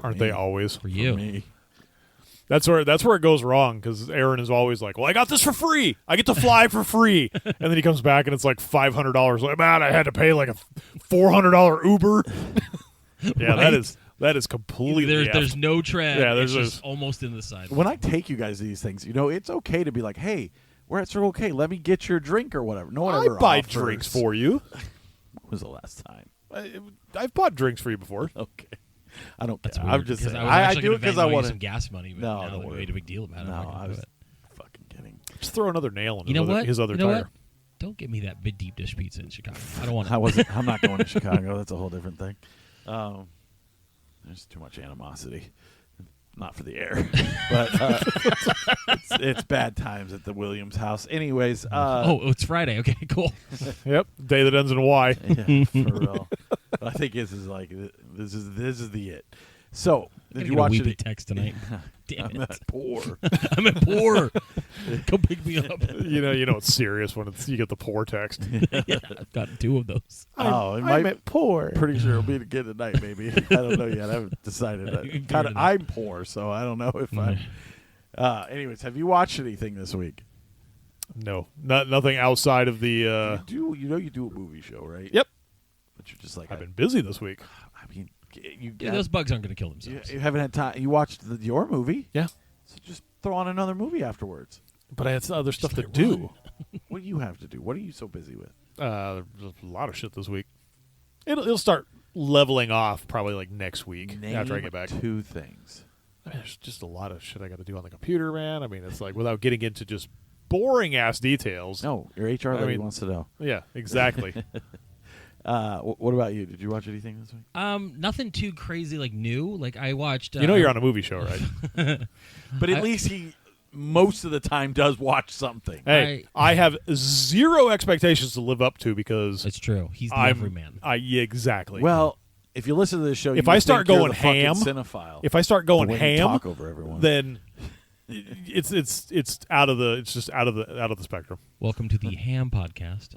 [SPEAKER 6] Aren't they always?
[SPEAKER 5] for you.
[SPEAKER 4] For me.
[SPEAKER 6] That's where it goes wrong, because Aaron is always like, "Well, I got this for free. I get to fly for free," and then he comes back and it's like $500. Like, man, I had to pay like a $400 Uber. Yeah,
[SPEAKER 5] Right.
[SPEAKER 6] that is completely.
[SPEAKER 5] There's no tread.
[SPEAKER 6] Yeah,
[SPEAKER 5] it's
[SPEAKER 6] there's
[SPEAKER 5] just almost in the side.
[SPEAKER 4] When I take you guys to these things, it's okay to be like, hey, we're at Circle K. Let me get your drink or whatever. No one
[SPEAKER 6] I
[SPEAKER 4] ever
[SPEAKER 6] buy
[SPEAKER 4] offers.
[SPEAKER 6] drinks for you.
[SPEAKER 4] When was the last time?
[SPEAKER 6] I've bought drinks for you before.
[SPEAKER 4] Okay. I don't.
[SPEAKER 5] That's
[SPEAKER 4] I'm
[SPEAKER 5] weird,
[SPEAKER 4] just
[SPEAKER 5] because
[SPEAKER 4] saying.
[SPEAKER 5] I was
[SPEAKER 4] I
[SPEAKER 5] actually
[SPEAKER 4] do it
[SPEAKER 5] gonna
[SPEAKER 4] because I
[SPEAKER 5] Venmo you
[SPEAKER 4] want
[SPEAKER 5] some gas money. But
[SPEAKER 4] No,
[SPEAKER 5] now
[SPEAKER 4] don't
[SPEAKER 5] that we
[SPEAKER 4] worry.
[SPEAKER 5] made a big deal about it.
[SPEAKER 4] No,
[SPEAKER 5] I'm not gonna
[SPEAKER 4] I
[SPEAKER 5] do
[SPEAKER 4] was
[SPEAKER 5] it.
[SPEAKER 4] fucking kidding.
[SPEAKER 6] Just throw another nail in
[SPEAKER 5] You know what?
[SPEAKER 6] his other
[SPEAKER 5] You know
[SPEAKER 6] tire.
[SPEAKER 5] what? Don't give me that big deep dish pizza in Chicago. I don't want
[SPEAKER 4] I
[SPEAKER 5] it.
[SPEAKER 4] wasn't. I'm not going to Chicago. That's a whole different thing. There's too much animosity. Not for the air, but it's bad times at the Williams house. Anyways,
[SPEAKER 5] It's Friday. Okay, cool.
[SPEAKER 6] Yep, day that ends in Y.
[SPEAKER 4] yeah, for real. But I think this is the it. So did you
[SPEAKER 5] Get a
[SPEAKER 4] watch
[SPEAKER 5] Weebly
[SPEAKER 4] it?
[SPEAKER 5] text tonight? Damn
[SPEAKER 4] I'm
[SPEAKER 5] it!
[SPEAKER 4] not poor.
[SPEAKER 5] I'm at poor. Come pick me up.
[SPEAKER 6] You know it's serious when you get the poor text.
[SPEAKER 5] Yeah, I've gotten 2 of those.
[SPEAKER 4] Oh, it
[SPEAKER 6] I'm
[SPEAKER 4] might.
[SPEAKER 6] at poor.
[SPEAKER 4] Pretty sure it'll be again tonight. Maybe I don't know yet. I haven't decided.
[SPEAKER 5] Figure
[SPEAKER 4] Kind
[SPEAKER 5] it
[SPEAKER 4] of.
[SPEAKER 5] out.
[SPEAKER 4] I'm poor, so I don't know if I'm. Anyways, have you watched anything this week?
[SPEAKER 6] No, nothing outside of the.
[SPEAKER 4] You do a movie show, right?
[SPEAKER 6] Yep,
[SPEAKER 4] But you're just like
[SPEAKER 6] I've been busy this week.
[SPEAKER 4] I mean, you
[SPEAKER 5] Yeah, those bugs aren't going to kill
[SPEAKER 4] you,
[SPEAKER 5] themselves.
[SPEAKER 4] you haven't had time. You watched your movie,
[SPEAKER 6] Yeah,
[SPEAKER 4] so just throw on another movie afterwards.
[SPEAKER 6] but I had other stuff to
[SPEAKER 5] let it
[SPEAKER 6] do.
[SPEAKER 5] run.
[SPEAKER 4] What do you have to do? What are you so busy with?
[SPEAKER 6] There's a lot of shit this week. It'll start leveling off probably like next week after I get back.
[SPEAKER 4] 2 things.
[SPEAKER 6] I mean, there's just a lot of shit I got to do on the computer, man. I mean, it's like without getting into just boring ass details.
[SPEAKER 4] No, your HR lady wants to know.
[SPEAKER 6] Yeah, exactly.
[SPEAKER 4] What about you? Did you watch anything this week?
[SPEAKER 5] Nothing too crazy like new. Like I watched.
[SPEAKER 6] You're on a movie show, right?
[SPEAKER 4] But at least he most of the time does watch something.
[SPEAKER 6] Hey, I have zero expectations to live up to because
[SPEAKER 5] It's true. He's the
[SPEAKER 6] I'm
[SPEAKER 5] everyman.
[SPEAKER 6] Yeah, exactly.
[SPEAKER 4] Well, if you listen to this show,
[SPEAKER 6] If
[SPEAKER 4] you
[SPEAKER 6] I
[SPEAKER 4] would
[SPEAKER 6] start
[SPEAKER 4] think you're
[SPEAKER 6] going
[SPEAKER 4] the fucking
[SPEAKER 6] ham,
[SPEAKER 4] cinephile.
[SPEAKER 6] if I start going
[SPEAKER 4] The way you
[SPEAKER 6] ham,
[SPEAKER 4] talk over everyone.
[SPEAKER 6] then it's out of the the spectrum.
[SPEAKER 5] Welcome to the Ham Podcast.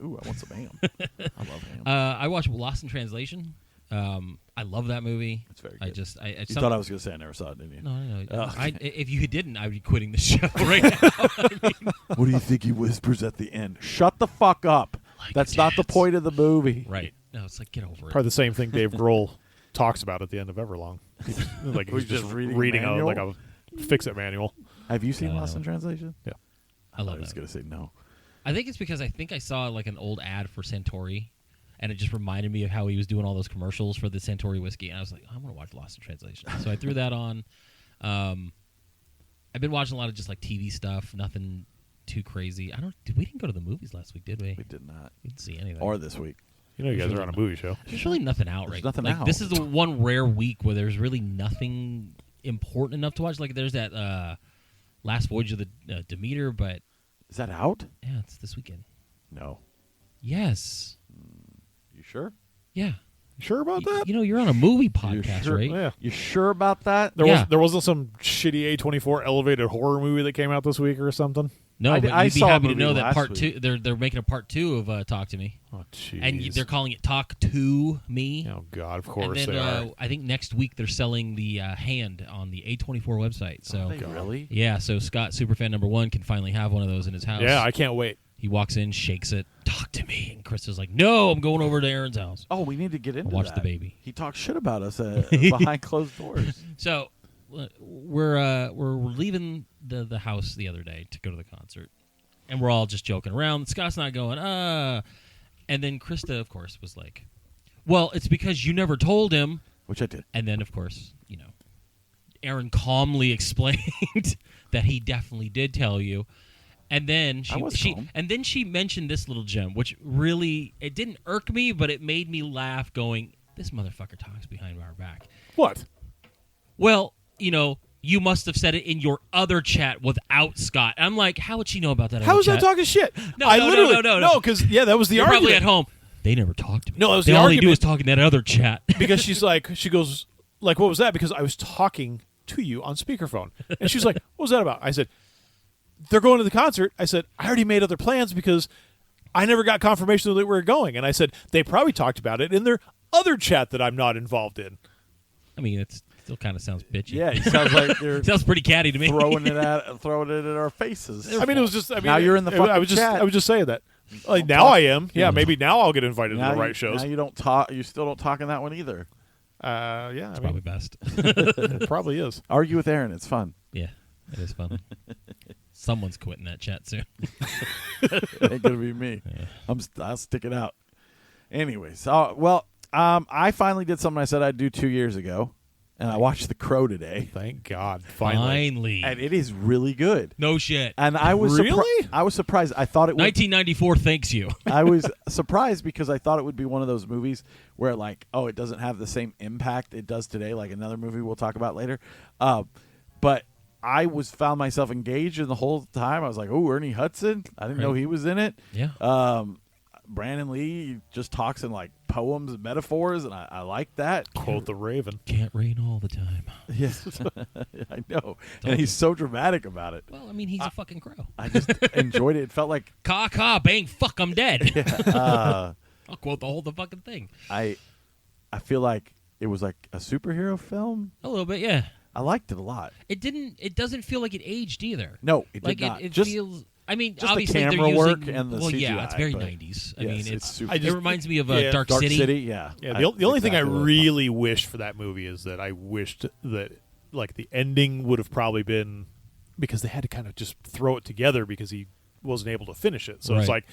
[SPEAKER 4] Ooh, I want some ham. I love ham.
[SPEAKER 5] I watched Lost in Translation. I love that movie.
[SPEAKER 4] It's very
[SPEAKER 5] I
[SPEAKER 4] good.
[SPEAKER 5] just, I
[SPEAKER 4] You thought I was going to say I never saw it, didn't you?
[SPEAKER 5] No.
[SPEAKER 4] Oh, okay.
[SPEAKER 5] If you didn't, I'd be quitting the show right now.
[SPEAKER 4] What do you think he whispers at the end? Shut the fuck up. That's not the
[SPEAKER 5] dance.
[SPEAKER 4] point of the movie.
[SPEAKER 5] Right. No, it's like, get over it.
[SPEAKER 6] Probably the same thing Dave Grohl talks about at the end of Everlong. Like
[SPEAKER 4] We're
[SPEAKER 6] he's just
[SPEAKER 4] just reading a
[SPEAKER 6] reading
[SPEAKER 4] manual?
[SPEAKER 6] like a fix-it manual.
[SPEAKER 4] Have you seen
[SPEAKER 5] No,
[SPEAKER 4] Lost
[SPEAKER 5] no.
[SPEAKER 4] in Translation?
[SPEAKER 6] Yeah.
[SPEAKER 5] I love
[SPEAKER 4] I was
[SPEAKER 5] that.
[SPEAKER 4] going to say no.
[SPEAKER 5] I think it's because I saw like an old ad for Santori, and it just reminded me of how he was doing all those commercials for the Santori whiskey, and I was like, I'm gonna watch Lost in Translation. So I threw that on. I've been watching a lot of just like TV stuff, nothing too crazy. We didn't go to the movies last week, did we?
[SPEAKER 4] We did not.
[SPEAKER 5] We didn't see anything.
[SPEAKER 4] Or this week.
[SPEAKER 6] You know, you guys are on a movie show.
[SPEAKER 5] There's really nothing out
[SPEAKER 4] There's
[SPEAKER 5] right
[SPEAKER 4] nothing
[SPEAKER 5] like,
[SPEAKER 4] out.
[SPEAKER 5] This is the one rare week where there's really nothing important enough to watch. Like there's that Last Voyage of the Demeter, but
[SPEAKER 4] Is that out?
[SPEAKER 5] yeah, it's this weekend.
[SPEAKER 4] No.
[SPEAKER 5] Yes.
[SPEAKER 4] You sure?
[SPEAKER 5] Yeah.
[SPEAKER 6] You sure about that?
[SPEAKER 5] You know, you're on a movie podcast,
[SPEAKER 4] sure?
[SPEAKER 5] right?
[SPEAKER 6] Yeah.
[SPEAKER 4] You sure about that?
[SPEAKER 6] There wasn't some shitty A24 elevated horror movie that came out this week or something.
[SPEAKER 5] No,
[SPEAKER 4] I
[SPEAKER 5] but
[SPEAKER 4] I
[SPEAKER 5] you'd be
[SPEAKER 4] saw a
[SPEAKER 5] happy to
[SPEAKER 4] movie
[SPEAKER 5] know that
[SPEAKER 4] last
[SPEAKER 5] part
[SPEAKER 4] week.
[SPEAKER 5] 2. They're making a part 2 of Talk to Me,
[SPEAKER 6] Oh, jeez.
[SPEAKER 5] and they're calling it Talk to Me.
[SPEAKER 6] Oh God, of
[SPEAKER 5] and
[SPEAKER 6] course
[SPEAKER 5] then
[SPEAKER 6] they are.
[SPEAKER 5] I think next week they're selling the hand on the A24 website. So
[SPEAKER 4] Are they really?
[SPEAKER 5] yeah, so Scott, superfan number 1, can finally have one of those in his house.
[SPEAKER 6] Yeah, I can't wait.
[SPEAKER 5] He walks in, shakes it, talk to me, and Chris is like, "No, I'm going over to Aaron's house."
[SPEAKER 4] Oh, we need to get into
[SPEAKER 5] Watch
[SPEAKER 4] that.
[SPEAKER 5] the baby.
[SPEAKER 4] He talks shit about us behind closed doors.
[SPEAKER 5] So we're leaving the house the other day to go to the concert, and we're all just joking around. Scott's not going, and then Krista, of course, was like, "Well, it's because you never told him."
[SPEAKER 4] Which I did.
[SPEAKER 5] And then, of course, Aaron calmly explained that he definitely did tell you. And then she mentioned this little gem, which really, it didn't irk me, but it made me laugh going, this motherfucker talks behind our back.
[SPEAKER 6] What?
[SPEAKER 5] Well, you must have said it in your other chat without Scott. I'm like, how would she know about that?
[SPEAKER 6] How
[SPEAKER 5] other
[SPEAKER 6] is that
[SPEAKER 5] chat?
[SPEAKER 6] talking shit?
[SPEAKER 5] No,
[SPEAKER 6] I
[SPEAKER 5] no,
[SPEAKER 6] literally,
[SPEAKER 5] no.
[SPEAKER 6] because that was the
[SPEAKER 5] You're
[SPEAKER 6] argument.
[SPEAKER 5] probably at home. They never talked to me.
[SPEAKER 6] No, it was
[SPEAKER 5] they
[SPEAKER 6] the
[SPEAKER 5] all
[SPEAKER 6] argument.
[SPEAKER 5] they do is talk in that other chat.
[SPEAKER 6] Because she goes, like, what was that? Because I was talking to you on speakerphone. And she's like, what was that about? I said, they're going to the concert. I said, I already made other plans because I never got confirmation that we were going. And I said, they probably talked about it in their other chat that I'm not involved in.
[SPEAKER 5] I mean, it still kind of sounds bitchy.
[SPEAKER 4] Yeah, it sounds like they're
[SPEAKER 5] sounds pretty catty to me.
[SPEAKER 4] throwing it in our faces.
[SPEAKER 6] I mean, it was just. I mean,
[SPEAKER 4] Now you're in the fucking
[SPEAKER 6] I was just.
[SPEAKER 4] chat.
[SPEAKER 6] I was just saying that. Like now, I am. Yeah, maybe now I'll get invited to the right shows.
[SPEAKER 4] Now you don't talk. You still don't talk in that one either.
[SPEAKER 6] Yeah,
[SPEAKER 5] It's
[SPEAKER 6] I
[SPEAKER 5] probably
[SPEAKER 6] mean,
[SPEAKER 5] best.
[SPEAKER 6] it probably is.
[SPEAKER 4] Argue with Aaron. It's fun.
[SPEAKER 5] Yeah, it is fun. Someone's quitting that chat soon.
[SPEAKER 4] Ain't gonna be me.
[SPEAKER 5] Yeah.
[SPEAKER 4] I'll stick it out. Anyways, I finally did something I said I'd do 2 years ago, and I watched The Crow today,
[SPEAKER 6] Thank God, finally.
[SPEAKER 4] and it is really good.
[SPEAKER 5] No shit.
[SPEAKER 4] And I was
[SPEAKER 6] Really?
[SPEAKER 4] I was surprised. I thought it would.
[SPEAKER 5] 1994 thanks you.
[SPEAKER 4] I was surprised because I thought it would be one of those movies where, it doesn't have the same impact it does today, like another movie we'll talk about later. But I found myself engaged in the whole time. I was like, "Oh, Ernie Hudson! I didn't know he was in it."
[SPEAKER 5] Yeah.
[SPEAKER 4] Brandon Lee just talks in poems and metaphors, and I like that.
[SPEAKER 6] Quote the Raven.
[SPEAKER 5] Can't rain all the time.
[SPEAKER 4] Yes, I know, and he's so dramatic about it.
[SPEAKER 5] Well, I mean, he's a fucking crow.
[SPEAKER 4] I just enjoyed it. It felt like
[SPEAKER 5] Caw, caw, bang, fuck, I'm dead. I'll quote the fucking thing.
[SPEAKER 4] I feel like it was like a superhero film.
[SPEAKER 5] A little bit, yeah.
[SPEAKER 4] I liked it a lot.
[SPEAKER 5] It doesn't feel like it aged either.
[SPEAKER 4] No, it did
[SPEAKER 5] like
[SPEAKER 4] not.
[SPEAKER 5] It
[SPEAKER 4] Just
[SPEAKER 5] feels. I mean,
[SPEAKER 4] just the
[SPEAKER 5] obviously
[SPEAKER 4] camera
[SPEAKER 5] they're
[SPEAKER 4] work
[SPEAKER 5] using,
[SPEAKER 4] and the
[SPEAKER 5] well, yeah,
[SPEAKER 4] CGI,
[SPEAKER 5] it's very
[SPEAKER 4] but
[SPEAKER 5] 90s. I
[SPEAKER 4] yes,
[SPEAKER 5] mean,
[SPEAKER 4] it's super.
[SPEAKER 6] I
[SPEAKER 5] it
[SPEAKER 6] just-
[SPEAKER 5] reminds me of
[SPEAKER 6] yeah,
[SPEAKER 5] Dark
[SPEAKER 4] Dark
[SPEAKER 5] City.
[SPEAKER 4] City, yeah.
[SPEAKER 6] Yeah, the only thing I
[SPEAKER 4] exactly what
[SPEAKER 6] really wished for that movie is that I wished that the ending would have probably been, because they had to kind of just throw it together because he wasn't able to finish it. So it's
[SPEAKER 5] Right.
[SPEAKER 6] like,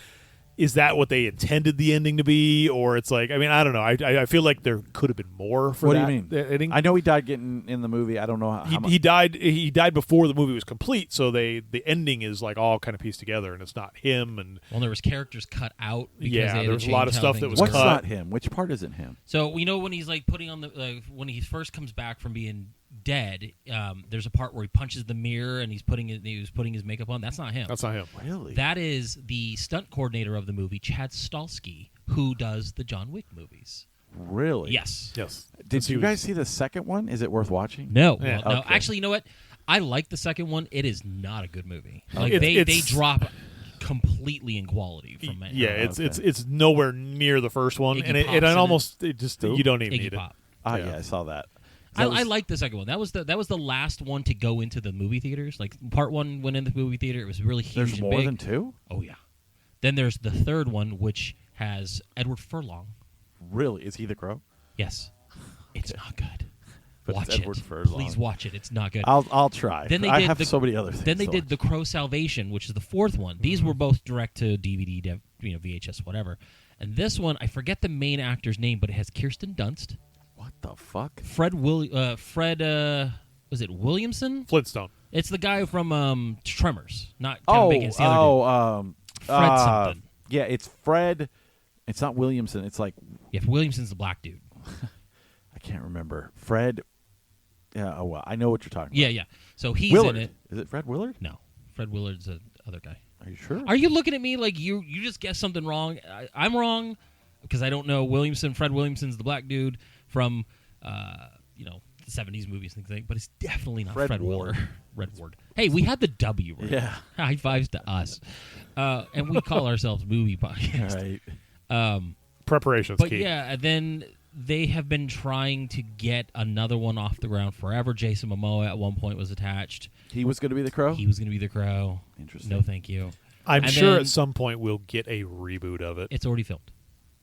[SPEAKER 6] is that what they intended the ending to be, or it's like, I mean, I don't know. I feel like there could have been more for
[SPEAKER 4] What
[SPEAKER 6] that.
[SPEAKER 4] do you mean?
[SPEAKER 6] Ending.
[SPEAKER 4] I know he died getting in the movie. I don't know how much.
[SPEAKER 6] He died. He died before the movie was complete. So the ending is all kind of pieced together, and it's not him. And
[SPEAKER 5] Well, there was characters cut out. Because
[SPEAKER 6] Yeah,
[SPEAKER 5] they had
[SPEAKER 6] there
[SPEAKER 5] to
[SPEAKER 6] was a lot of
[SPEAKER 5] change how
[SPEAKER 6] stuff that
[SPEAKER 5] things
[SPEAKER 6] was
[SPEAKER 5] were.
[SPEAKER 4] What's
[SPEAKER 6] cut.
[SPEAKER 4] not him? Which part isn't him?
[SPEAKER 5] So when he's putting on the when he first comes back from being dead, there's a part where he punches the mirror and he was putting his makeup on. That's not him.
[SPEAKER 6] that's not him.
[SPEAKER 4] Really?
[SPEAKER 5] That is the stunt coordinator of the movie, Chad Stahelski, who does the John Wick movies.
[SPEAKER 4] Really?
[SPEAKER 5] Yes.
[SPEAKER 6] Yes.
[SPEAKER 4] Did you guys see the second one? Is it worth watching?
[SPEAKER 5] No.
[SPEAKER 6] Yeah.
[SPEAKER 5] Well, no.
[SPEAKER 4] Okay.
[SPEAKER 5] Actually, you know what? I like the second one. It is not a good movie. Like
[SPEAKER 6] It's-
[SPEAKER 5] they drop completely in quality from it.
[SPEAKER 6] Yeah, it's
[SPEAKER 4] okay.
[SPEAKER 6] it's nowhere near the first one,
[SPEAKER 5] Iggy
[SPEAKER 6] and
[SPEAKER 5] Pop's in it.
[SPEAKER 6] almost it just you don't even
[SPEAKER 5] Iggy
[SPEAKER 6] need
[SPEAKER 5] Pop.
[SPEAKER 4] Ah,
[SPEAKER 6] Yeah.
[SPEAKER 4] yeah, I saw that.
[SPEAKER 5] I like the second one. That was the last one to go into the movie theaters. Like part one went in the movie theater. It was really huge
[SPEAKER 4] There's
[SPEAKER 5] and
[SPEAKER 4] more
[SPEAKER 5] big.
[SPEAKER 4] than two?
[SPEAKER 5] Oh yeah. Then there's the third one, which has Edward Furlong.
[SPEAKER 4] Really? Is he the Crow?
[SPEAKER 5] Yes, it's not good.
[SPEAKER 4] But
[SPEAKER 5] Watch
[SPEAKER 4] it's Edward
[SPEAKER 5] it.
[SPEAKER 4] Furlong.
[SPEAKER 5] Please watch it. It's not good.
[SPEAKER 4] I'll try.
[SPEAKER 5] Then they
[SPEAKER 4] I
[SPEAKER 5] did
[SPEAKER 4] have
[SPEAKER 5] the-
[SPEAKER 4] so many other things.
[SPEAKER 5] Then they
[SPEAKER 4] to
[SPEAKER 5] did
[SPEAKER 4] watch.
[SPEAKER 5] The Crow Salvation, which is the fourth one. These were both direct to DVD, VHS, whatever. And this one, I forget the main actor's name, but it has Kirsten Dunst,
[SPEAKER 4] What the fuck?
[SPEAKER 5] Fred was it Williamson?
[SPEAKER 6] Flintstone.
[SPEAKER 5] It's the guy from Tremors, not Kevin Bacon. It's the other dude. Fred something.
[SPEAKER 4] Yeah, it's Fred. It's not Williamson. It's like
[SPEAKER 5] Yeah, Williamson's the black dude.
[SPEAKER 4] I can't remember. Fred. Yeah. Oh well, I know what you're talking
[SPEAKER 5] Yeah,
[SPEAKER 4] about.
[SPEAKER 5] yeah. So he's
[SPEAKER 4] Willard.
[SPEAKER 5] in it.
[SPEAKER 4] Is it Fred Willard?
[SPEAKER 5] No, Fred Willard's the other guy.
[SPEAKER 4] Are you sure?
[SPEAKER 5] Are you looking at me like you just guessed something wrong? I'm wrong because I don't know Williamson. Fred Williamson's the black dude from the 70s movies and things like that, but it's definitely not
[SPEAKER 4] Fred
[SPEAKER 5] Fred
[SPEAKER 4] Ward.
[SPEAKER 5] Willard. Red Ward. Hey, we had the W right.
[SPEAKER 4] Yeah.
[SPEAKER 5] High fives to us. And we call ourselves Movie
[SPEAKER 4] All
[SPEAKER 5] Podcast.
[SPEAKER 4] right.
[SPEAKER 6] Preparation's
[SPEAKER 5] But
[SPEAKER 6] key.
[SPEAKER 5] yeah, then they have been trying to get another one off the ground forever. Jason Momoa at one point was attached.
[SPEAKER 4] He was going to be the Crow.
[SPEAKER 5] He was going to be the Crow.
[SPEAKER 4] Interesting.
[SPEAKER 5] No, thank you.
[SPEAKER 6] I'm
[SPEAKER 5] And
[SPEAKER 6] sure
[SPEAKER 5] then-
[SPEAKER 6] at some point we'll get a reboot of it.
[SPEAKER 5] It's already filmed.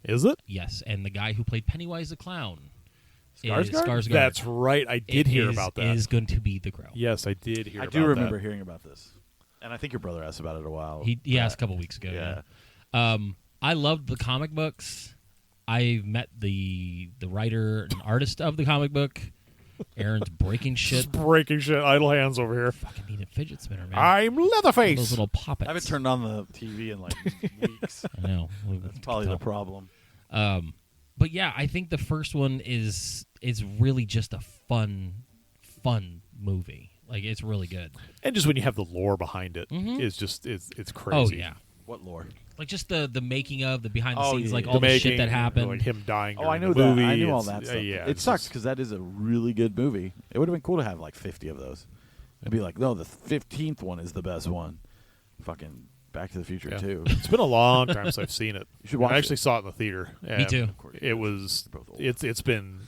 [SPEAKER 6] Is it?
[SPEAKER 5] Yes, and the guy who played Pennywise the Clown,
[SPEAKER 4] Skarsgård?
[SPEAKER 5] Skarsgård,
[SPEAKER 6] That's right. I did hear about that.
[SPEAKER 5] Is going to be the Crow.
[SPEAKER 6] Yes, I did hear
[SPEAKER 4] I
[SPEAKER 6] about
[SPEAKER 4] do remember
[SPEAKER 6] that.
[SPEAKER 4] hearing about this, and I think your brother asked about it a while.
[SPEAKER 5] He asked a couple weeks ago.
[SPEAKER 4] Yeah.
[SPEAKER 5] Yeah. I loved the comic books. I met the writer and artist of the comic book. Aaron's breaking shit.
[SPEAKER 6] Just breaking shit. Idle hands over here.
[SPEAKER 5] Fucking need a fidget spinner, man.
[SPEAKER 6] I'm
[SPEAKER 5] Those
[SPEAKER 6] Leatherface.
[SPEAKER 5] little poppets.
[SPEAKER 4] I haven't turned on the TV in like weeks.
[SPEAKER 5] I know.
[SPEAKER 4] That's probably the problem.
[SPEAKER 5] But yeah, I think the first one is really just a fun movie. Like, it's really good.
[SPEAKER 6] And just when you have the lore behind it, it's crazy.
[SPEAKER 5] Oh, yeah.
[SPEAKER 4] What lore?
[SPEAKER 5] Like, just the making of, the behind the
[SPEAKER 4] Oh,
[SPEAKER 5] scenes,
[SPEAKER 4] yeah,
[SPEAKER 5] like
[SPEAKER 4] yeah.
[SPEAKER 5] all the
[SPEAKER 6] making,
[SPEAKER 5] shit that happened.
[SPEAKER 6] like him dying.
[SPEAKER 4] Oh, I
[SPEAKER 6] during
[SPEAKER 4] knew
[SPEAKER 6] the
[SPEAKER 4] that.
[SPEAKER 6] movie.
[SPEAKER 4] I knew all
[SPEAKER 6] It's-
[SPEAKER 4] that stuff.
[SPEAKER 6] yeah,
[SPEAKER 4] It
[SPEAKER 6] it's
[SPEAKER 4] sucks
[SPEAKER 6] just-
[SPEAKER 4] because that is a really good movie. It would have been cool to have like 50 of those. It'd be like, no, the 15th one is the best one. Fucking Back to the Future
[SPEAKER 6] Yeah.
[SPEAKER 4] 2.
[SPEAKER 6] It's been a long time since I've seen it.
[SPEAKER 4] You should watch
[SPEAKER 6] I actually
[SPEAKER 4] it.
[SPEAKER 6] saw it in the theater.
[SPEAKER 5] Me too.
[SPEAKER 6] It was.
[SPEAKER 4] They're both old.
[SPEAKER 6] It's been.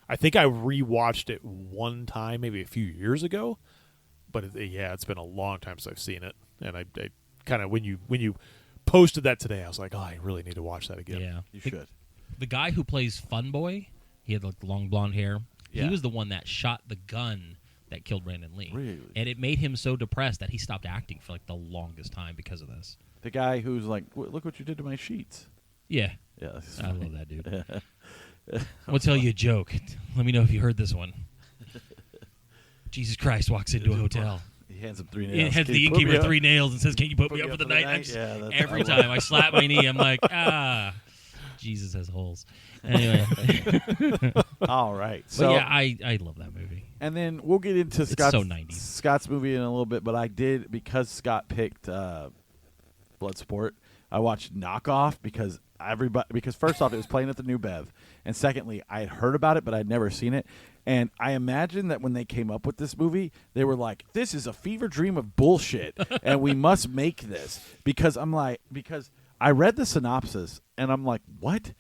[SPEAKER 6] I think I rewatched it one time, maybe a few years ago. But it's been a long time since I've seen it, and I kind of when you posted that today, I was like, oh, I really need to watch that again.
[SPEAKER 5] Yeah.
[SPEAKER 4] You should.
[SPEAKER 5] The guy who plays Fun Boy, he had like long blonde hair.
[SPEAKER 4] Yeah.
[SPEAKER 5] He was the one that shot the gun that killed Brandon Lee.
[SPEAKER 4] Really?
[SPEAKER 5] And it made him so depressed that he stopped acting for like the longest time because of this.
[SPEAKER 4] The guy who's like, look what you did to my sheets.
[SPEAKER 5] Yeah.
[SPEAKER 4] Yeah. that's
[SPEAKER 5] I
[SPEAKER 4] funny.
[SPEAKER 5] love that dude. I'm going to tell you a joke. Let me know if you heard this one. Jesus Christ walks into a hotel.
[SPEAKER 4] He hands him 3 nails.
[SPEAKER 5] It has
[SPEAKER 4] Can
[SPEAKER 5] the
[SPEAKER 4] you put me
[SPEAKER 5] innkeeper
[SPEAKER 4] up?
[SPEAKER 5] 3 nails and says, "Can you put me
[SPEAKER 4] me
[SPEAKER 5] up
[SPEAKER 4] up
[SPEAKER 5] for the
[SPEAKER 4] for the
[SPEAKER 5] night?"
[SPEAKER 4] night? Yeah, that's-
[SPEAKER 5] Every
[SPEAKER 4] I love
[SPEAKER 5] time I slap my knee, I'm like, Jesus has holes. Anyway,
[SPEAKER 4] All right.
[SPEAKER 5] but
[SPEAKER 4] So,
[SPEAKER 5] yeah, I love that movie.
[SPEAKER 4] and then we'll get into
[SPEAKER 5] It's
[SPEAKER 4] Scott's,
[SPEAKER 5] so 90s.
[SPEAKER 4] Scott's movie in a little bit, but I did, because Scott picked Bloodsport, I watched Knockoff because first off, it was playing at the New Bev, and secondly, I had heard about it, but I'd never seen it. And I imagine that when they came up with this movie, they were like, this is a fever dream of bullshit, and we must make this. Because I read the synopsis, and I'm like, what?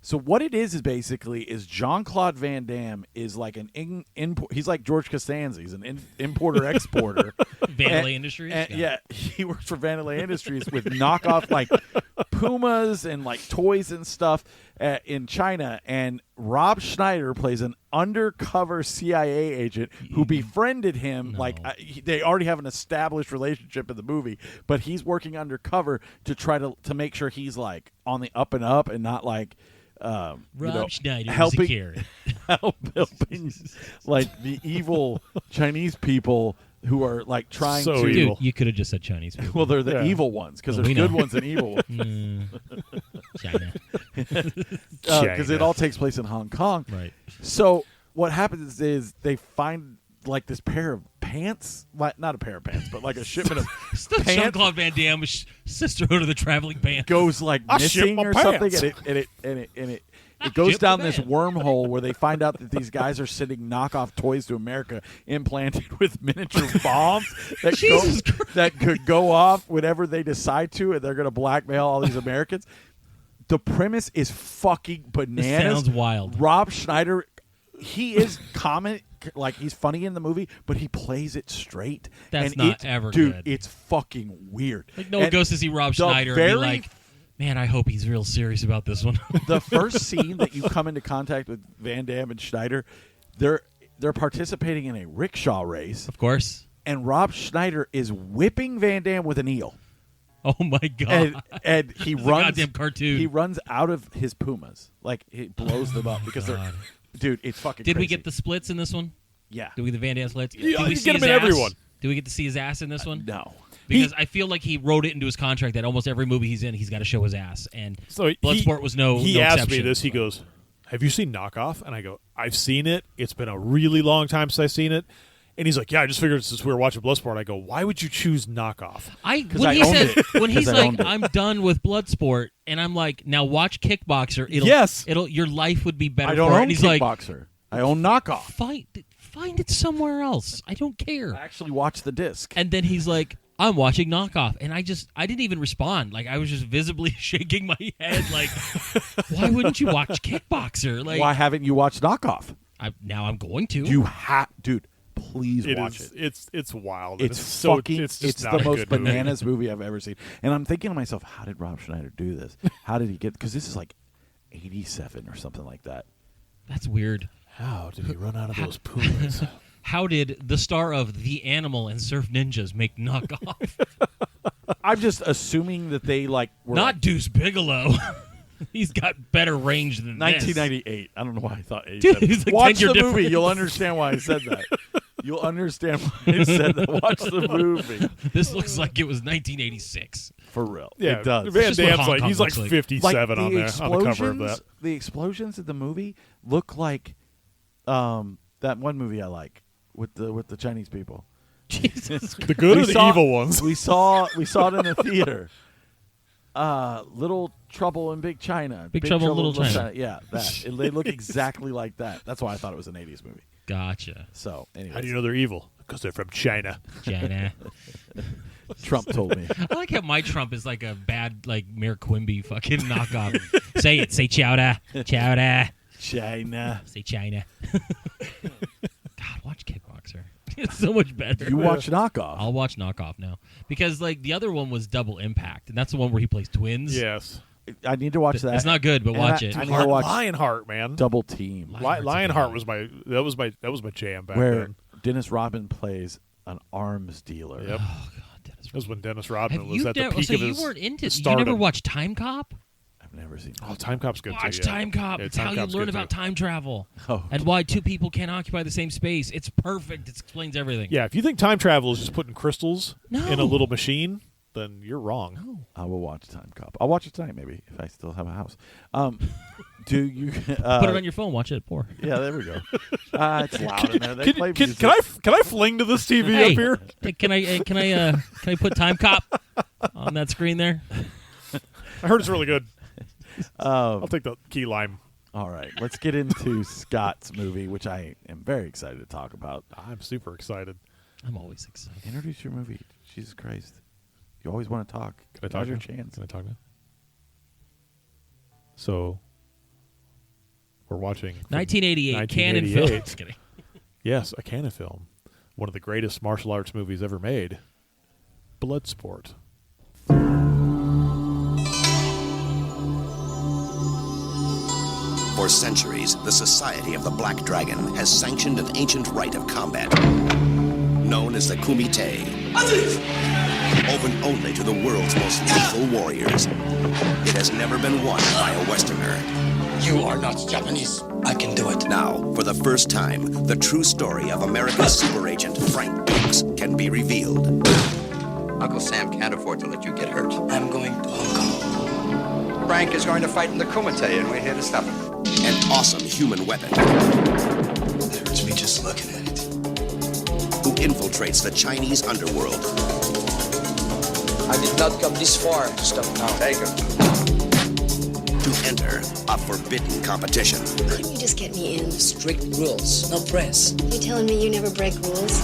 [SPEAKER 4] So what it is basically Jean-Claude Van Damme is like an he's like George Costanza. He's an importer-exporter.
[SPEAKER 5] Vanilla Industries?
[SPEAKER 4] And,
[SPEAKER 5] Yeah.
[SPEAKER 4] yeah, he works for Vanilla Industries with knockoff like Pumas and like toys and stuff in China. And Rob Schneider plays an undercover CIA agent who befriended him.
[SPEAKER 5] No.
[SPEAKER 4] Like they already have an established relationship in the movie, but he's working undercover to try to make sure he's like on the up and up and not like
[SPEAKER 5] Rob Schneider
[SPEAKER 4] helping
[SPEAKER 5] was a carrot.
[SPEAKER 4] helping like the evil Chinese people who are like trying
[SPEAKER 6] So
[SPEAKER 4] to.
[SPEAKER 6] evil.
[SPEAKER 5] Dude, you could have just said Chinese people.
[SPEAKER 4] Well, they're the
[SPEAKER 6] Yeah.
[SPEAKER 4] evil ones because
[SPEAKER 5] Well,
[SPEAKER 4] there's
[SPEAKER 5] we
[SPEAKER 4] good
[SPEAKER 5] know.
[SPEAKER 4] ones and evil ones.
[SPEAKER 5] China.
[SPEAKER 4] Because it all takes place in Hong Kong.
[SPEAKER 5] Right.
[SPEAKER 4] So what happens is they find like this pair of pants, like, not a pair of pants, but like a shipment of
[SPEAKER 5] It's the
[SPEAKER 4] pants
[SPEAKER 5] Jean-Claude Van Damme Sisterhood of the Traveling Band.
[SPEAKER 4] goes like
[SPEAKER 6] I shit
[SPEAKER 4] missing
[SPEAKER 6] my
[SPEAKER 4] or something,
[SPEAKER 6] pants.
[SPEAKER 4] and it goes
[SPEAKER 5] Shit
[SPEAKER 4] down
[SPEAKER 5] my
[SPEAKER 4] this
[SPEAKER 5] pants.
[SPEAKER 4] wormhole where they find out that these guys are sending knockoff toys to America implanted with miniature bombs that
[SPEAKER 5] Jesus
[SPEAKER 4] that could go off whenever they decide to, and they're going to blackmail all these Americans. The premise is fucking bananas.
[SPEAKER 5] sounds wild.
[SPEAKER 4] Rob Schneider, he is like he's funny in the movie, but he plays it straight.
[SPEAKER 5] That's
[SPEAKER 4] and
[SPEAKER 5] not
[SPEAKER 4] it's,
[SPEAKER 5] ever
[SPEAKER 4] dude,
[SPEAKER 5] good.
[SPEAKER 4] it's fucking weird.
[SPEAKER 5] Like, no one
[SPEAKER 4] And
[SPEAKER 5] goes to see Rob
[SPEAKER 4] the
[SPEAKER 5] Schneider and
[SPEAKER 4] very
[SPEAKER 5] be like, man, I hope he's real serious about this one.
[SPEAKER 4] the first scene that you come into contact with Van Damme and Schneider, they're participating in a rickshaw race,
[SPEAKER 5] Of course.
[SPEAKER 4] and Rob Schneider is whipping Van Damme with an eel.
[SPEAKER 5] Oh, my God.
[SPEAKER 4] And he
[SPEAKER 5] It's a
[SPEAKER 4] runs
[SPEAKER 5] goddamn cartoon.
[SPEAKER 4] He runs out of his Pumas, like he blows them up because they're,
[SPEAKER 5] God.
[SPEAKER 4] dude, it's fucking.
[SPEAKER 5] Did we
[SPEAKER 4] crazy.
[SPEAKER 5] get the splits in this one?
[SPEAKER 4] Yeah.
[SPEAKER 5] Did we get the Van Damme splits?
[SPEAKER 6] Yeah,
[SPEAKER 5] Did we
[SPEAKER 6] you
[SPEAKER 5] see
[SPEAKER 6] get
[SPEAKER 5] his
[SPEAKER 6] him in
[SPEAKER 5] ass?
[SPEAKER 6] everyone.
[SPEAKER 5] Did we get to see his ass in this one?
[SPEAKER 4] No.
[SPEAKER 5] Because I feel like he wrote it into his contract that almost every movie he's in, he's got to show his ass. And
[SPEAKER 6] So
[SPEAKER 5] Bloodsport was no
[SPEAKER 6] He
[SPEAKER 5] no
[SPEAKER 6] asked
[SPEAKER 5] exception.
[SPEAKER 6] me this. He goes, "Have you seen Knockoff?" And I go, "I've seen it. It's been a really long time since I've seen it." And he's like, "Yeah, I just figured since we were watching Bloodsport." I go, "Why would you choose Knockoff?"
[SPEAKER 5] When
[SPEAKER 4] I
[SPEAKER 5] he
[SPEAKER 4] owned
[SPEAKER 5] said
[SPEAKER 4] it.
[SPEAKER 5] when he's
[SPEAKER 4] 'Cause I
[SPEAKER 5] like,
[SPEAKER 4] owned it.
[SPEAKER 5] "I'm done with Bloodsport," and I'm like, "Now watch Kickboxer."
[SPEAKER 6] Yes.
[SPEAKER 5] It'll your life would be better.
[SPEAKER 4] I don't
[SPEAKER 5] for it.
[SPEAKER 4] own
[SPEAKER 5] And he's like,
[SPEAKER 4] Kickboxer. I own Knockoff.
[SPEAKER 5] find it somewhere else. I don't care.
[SPEAKER 4] I actually watched the disc.
[SPEAKER 5] And then he's like, I'm watching Knockoff. And I didn't even respond. Like, I was just visibly shaking my head. Like, why wouldn't you watch Kickboxer? Like,
[SPEAKER 4] Why haven't you watched Knockoff?
[SPEAKER 5] now I'm going to.
[SPEAKER 4] You have, dude. Please
[SPEAKER 6] It
[SPEAKER 4] watch
[SPEAKER 6] is.
[SPEAKER 4] it.
[SPEAKER 6] It's wild.
[SPEAKER 4] It's
[SPEAKER 6] so.
[SPEAKER 4] fucking.
[SPEAKER 6] It's
[SPEAKER 4] It's
[SPEAKER 6] just not
[SPEAKER 4] the
[SPEAKER 6] a
[SPEAKER 4] most
[SPEAKER 6] good movie.
[SPEAKER 4] bananas movie I've ever seen. And I'm thinking to myself, how did Rob Schneider do this? How did he get? Because this is like 87 or something like that.
[SPEAKER 5] That's weird.
[SPEAKER 6] How did he run out of those Pumas?
[SPEAKER 5] How did the star of The Animal and Surf Ninjas make Knockoff?
[SPEAKER 4] I'm just assuming that they like were
[SPEAKER 5] Not Deuce Bigelow. He's got better range than this.
[SPEAKER 4] 1998. I don't know why I thought 87.
[SPEAKER 5] Dude, he's like
[SPEAKER 4] Watch
[SPEAKER 5] 10-year
[SPEAKER 4] the movie.
[SPEAKER 5] difference.
[SPEAKER 4] You'll understand why I said that. You'll understand why I said that. Watch the movie.
[SPEAKER 5] This looks like it was 1986.
[SPEAKER 4] For real.
[SPEAKER 6] Yeah,
[SPEAKER 4] It does.
[SPEAKER 6] Van
[SPEAKER 5] just what
[SPEAKER 6] Damme's
[SPEAKER 5] Hong
[SPEAKER 6] like
[SPEAKER 5] Kong
[SPEAKER 6] he's like
[SPEAKER 5] looks like.
[SPEAKER 6] 57
[SPEAKER 4] Like,
[SPEAKER 6] on there on the cover of that.
[SPEAKER 4] The explosions in the movie look like that one movie I like with the Chinese people.
[SPEAKER 5] Jesus.
[SPEAKER 6] The good or the evil ones?
[SPEAKER 4] We saw it in the theater. Little Trouble in Big China.
[SPEAKER 5] Big Trouble in Little China.
[SPEAKER 4] Yeah, that. They look exactly like that. That's why I thought it was an 80s movie.
[SPEAKER 5] Gotcha.
[SPEAKER 4] So, anyway.
[SPEAKER 6] How do you know they're evil? Because they're from China.
[SPEAKER 5] China.
[SPEAKER 4] Trump told me.
[SPEAKER 5] I like how my Trump is like a bad, like, Mayor Quimby fucking knockoff. Say it. Say chowder. Chowder.
[SPEAKER 4] China.
[SPEAKER 5] Say China. God, watch Kickboxer. It's so much better.
[SPEAKER 4] You watch Knockoff.
[SPEAKER 5] I'll watch Knockoff now. Because, like, the other one was Double Impact, and that's the one where he plays twins.
[SPEAKER 6] Yes.
[SPEAKER 4] I need to watch that.
[SPEAKER 5] It's not good, but
[SPEAKER 4] And
[SPEAKER 5] watch it.
[SPEAKER 4] I need to watch
[SPEAKER 6] Lionheart, man.
[SPEAKER 4] Double Team,
[SPEAKER 6] Lionheart was my jam back
[SPEAKER 4] where
[SPEAKER 6] then.
[SPEAKER 4] Dennis Rodman plays an arms dealer.
[SPEAKER 6] Yep.
[SPEAKER 5] Oh, God, Dennis.
[SPEAKER 6] That was when Dennis Rodman
[SPEAKER 5] Have
[SPEAKER 6] was
[SPEAKER 5] you
[SPEAKER 6] at the
[SPEAKER 5] never,
[SPEAKER 6] peak
[SPEAKER 5] so
[SPEAKER 6] of
[SPEAKER 5] you
[SPEAKER 6] his
[SPEAKER 5] weren't into You
[SPEAKER 6] stardom.
[SPEAKER 5] never watched Time Cop?
[SPEAKER 4] I've never seen
[SPEAKER 6] Oh,
[SPEAKER 4] that.
[SPEAKER 6] Time Cop's good
[SPEAKER 5] Watch
[SPEAKER 6] too.
[SPEAKER 5] Time Cop.
[SPEAKER 6] Yeah,
[SPEAKER 5] It's how you
[SPEAKER 6] Cop's
[SPEAKER 5] learn
[SPEAKER 6] good,
[SPEAKER 5] about
[SPEAKER 6] too.
[SPEAKER 5] time travel
[SPEAKER 4] Oh.
[SPEAKER 5] and why two people can't occupy the same space. It's perfect. It explains everything.
[SPEAKER 6] Yeah, if you think time travel is just putting crystals
[SPEAKER 5] No.
[SPEAKER 6] in a little machine, then you're wrong.
[SPEAKER 4] I will watch Time Cop. I'll watch it tonight, maybe, if I still have a house. Do you
[SPEAKER 5] Put it on your phone. Watch it at 4.
[SPEAKER 4] Yeah, there we go. It's loud in there. They play music.
[SPEAKER 6] Can I fling to this TV
[SPEAKER 5] Hey,
[SPEAKER 6] up here?
[SPEAKER 5] hey, can I put Time Cop on that screen there?
[SPEAKER 6] I heard it's really good.
[SPEAKER 4] Um,
[SPEAKER 6] I'll take the key lime.
[SPEAKER 4] all right, let's get into Scott's movie, which I am very excited to talk about.
[SPEAKER 6] I'm super excited.
[SPEAKER 5] I'm always excited.
[SPEAKER 4] Introduce your movie. Jesus Christ. You always want to talk.
[SPEAKER 6] Can I talk
[SPEAKER 4] Now's your
[SPEAKER 6] now?
[SPEAKER 4] chance.
[SPEAKER 6] Can I talk now? So, we're watching
[SPEAKER 5] 1988, Cannon film.
[SPEAKER 6] 1988.
[SPEAKER 5] Just kidding.
[SPEAKER 6] Yes, a Cannon film. One of the greatest martial arts movies ever made. Bloodsport.
[SPEAKER 7] For centuries, the Society of the Black Dragon has sanctioned an ancient rite of combat, known as the Kumite, open only to the world's most lethal warriors. It has never been won by a Westerner.
[SPEAKER 8] You are not Japanese. I can do it.
[SPEAKER 7] Now, for the first time, the true story of America's super agent, Frank Dukes, can be revealed.
[SPEAKER 9] Uncle Sam can't afford to let you get hurt.
[SPEAKER 8] I'm going to Hong Kong.
[SPEAKER 9] Frank is going to fight in the Kumite, and we're here to stop him.
[SPEAKER 7] An awesome human weapon
[SPEAKER 8] It hurts me just looking at it.
[SPEAKER 7] who infiltrates the Chinese underworld.
[SPEAKER 8] I did not come this far to stop now.
[SPEAKER 9] Take him.
[SPEAKER 7] To enter a forbidden competition
[SPEAKER 10] Couldn't you just get me in?
[SPEAKER 8] Strict rules, no press.
[SPEAKER 10] You telling me you never break rules?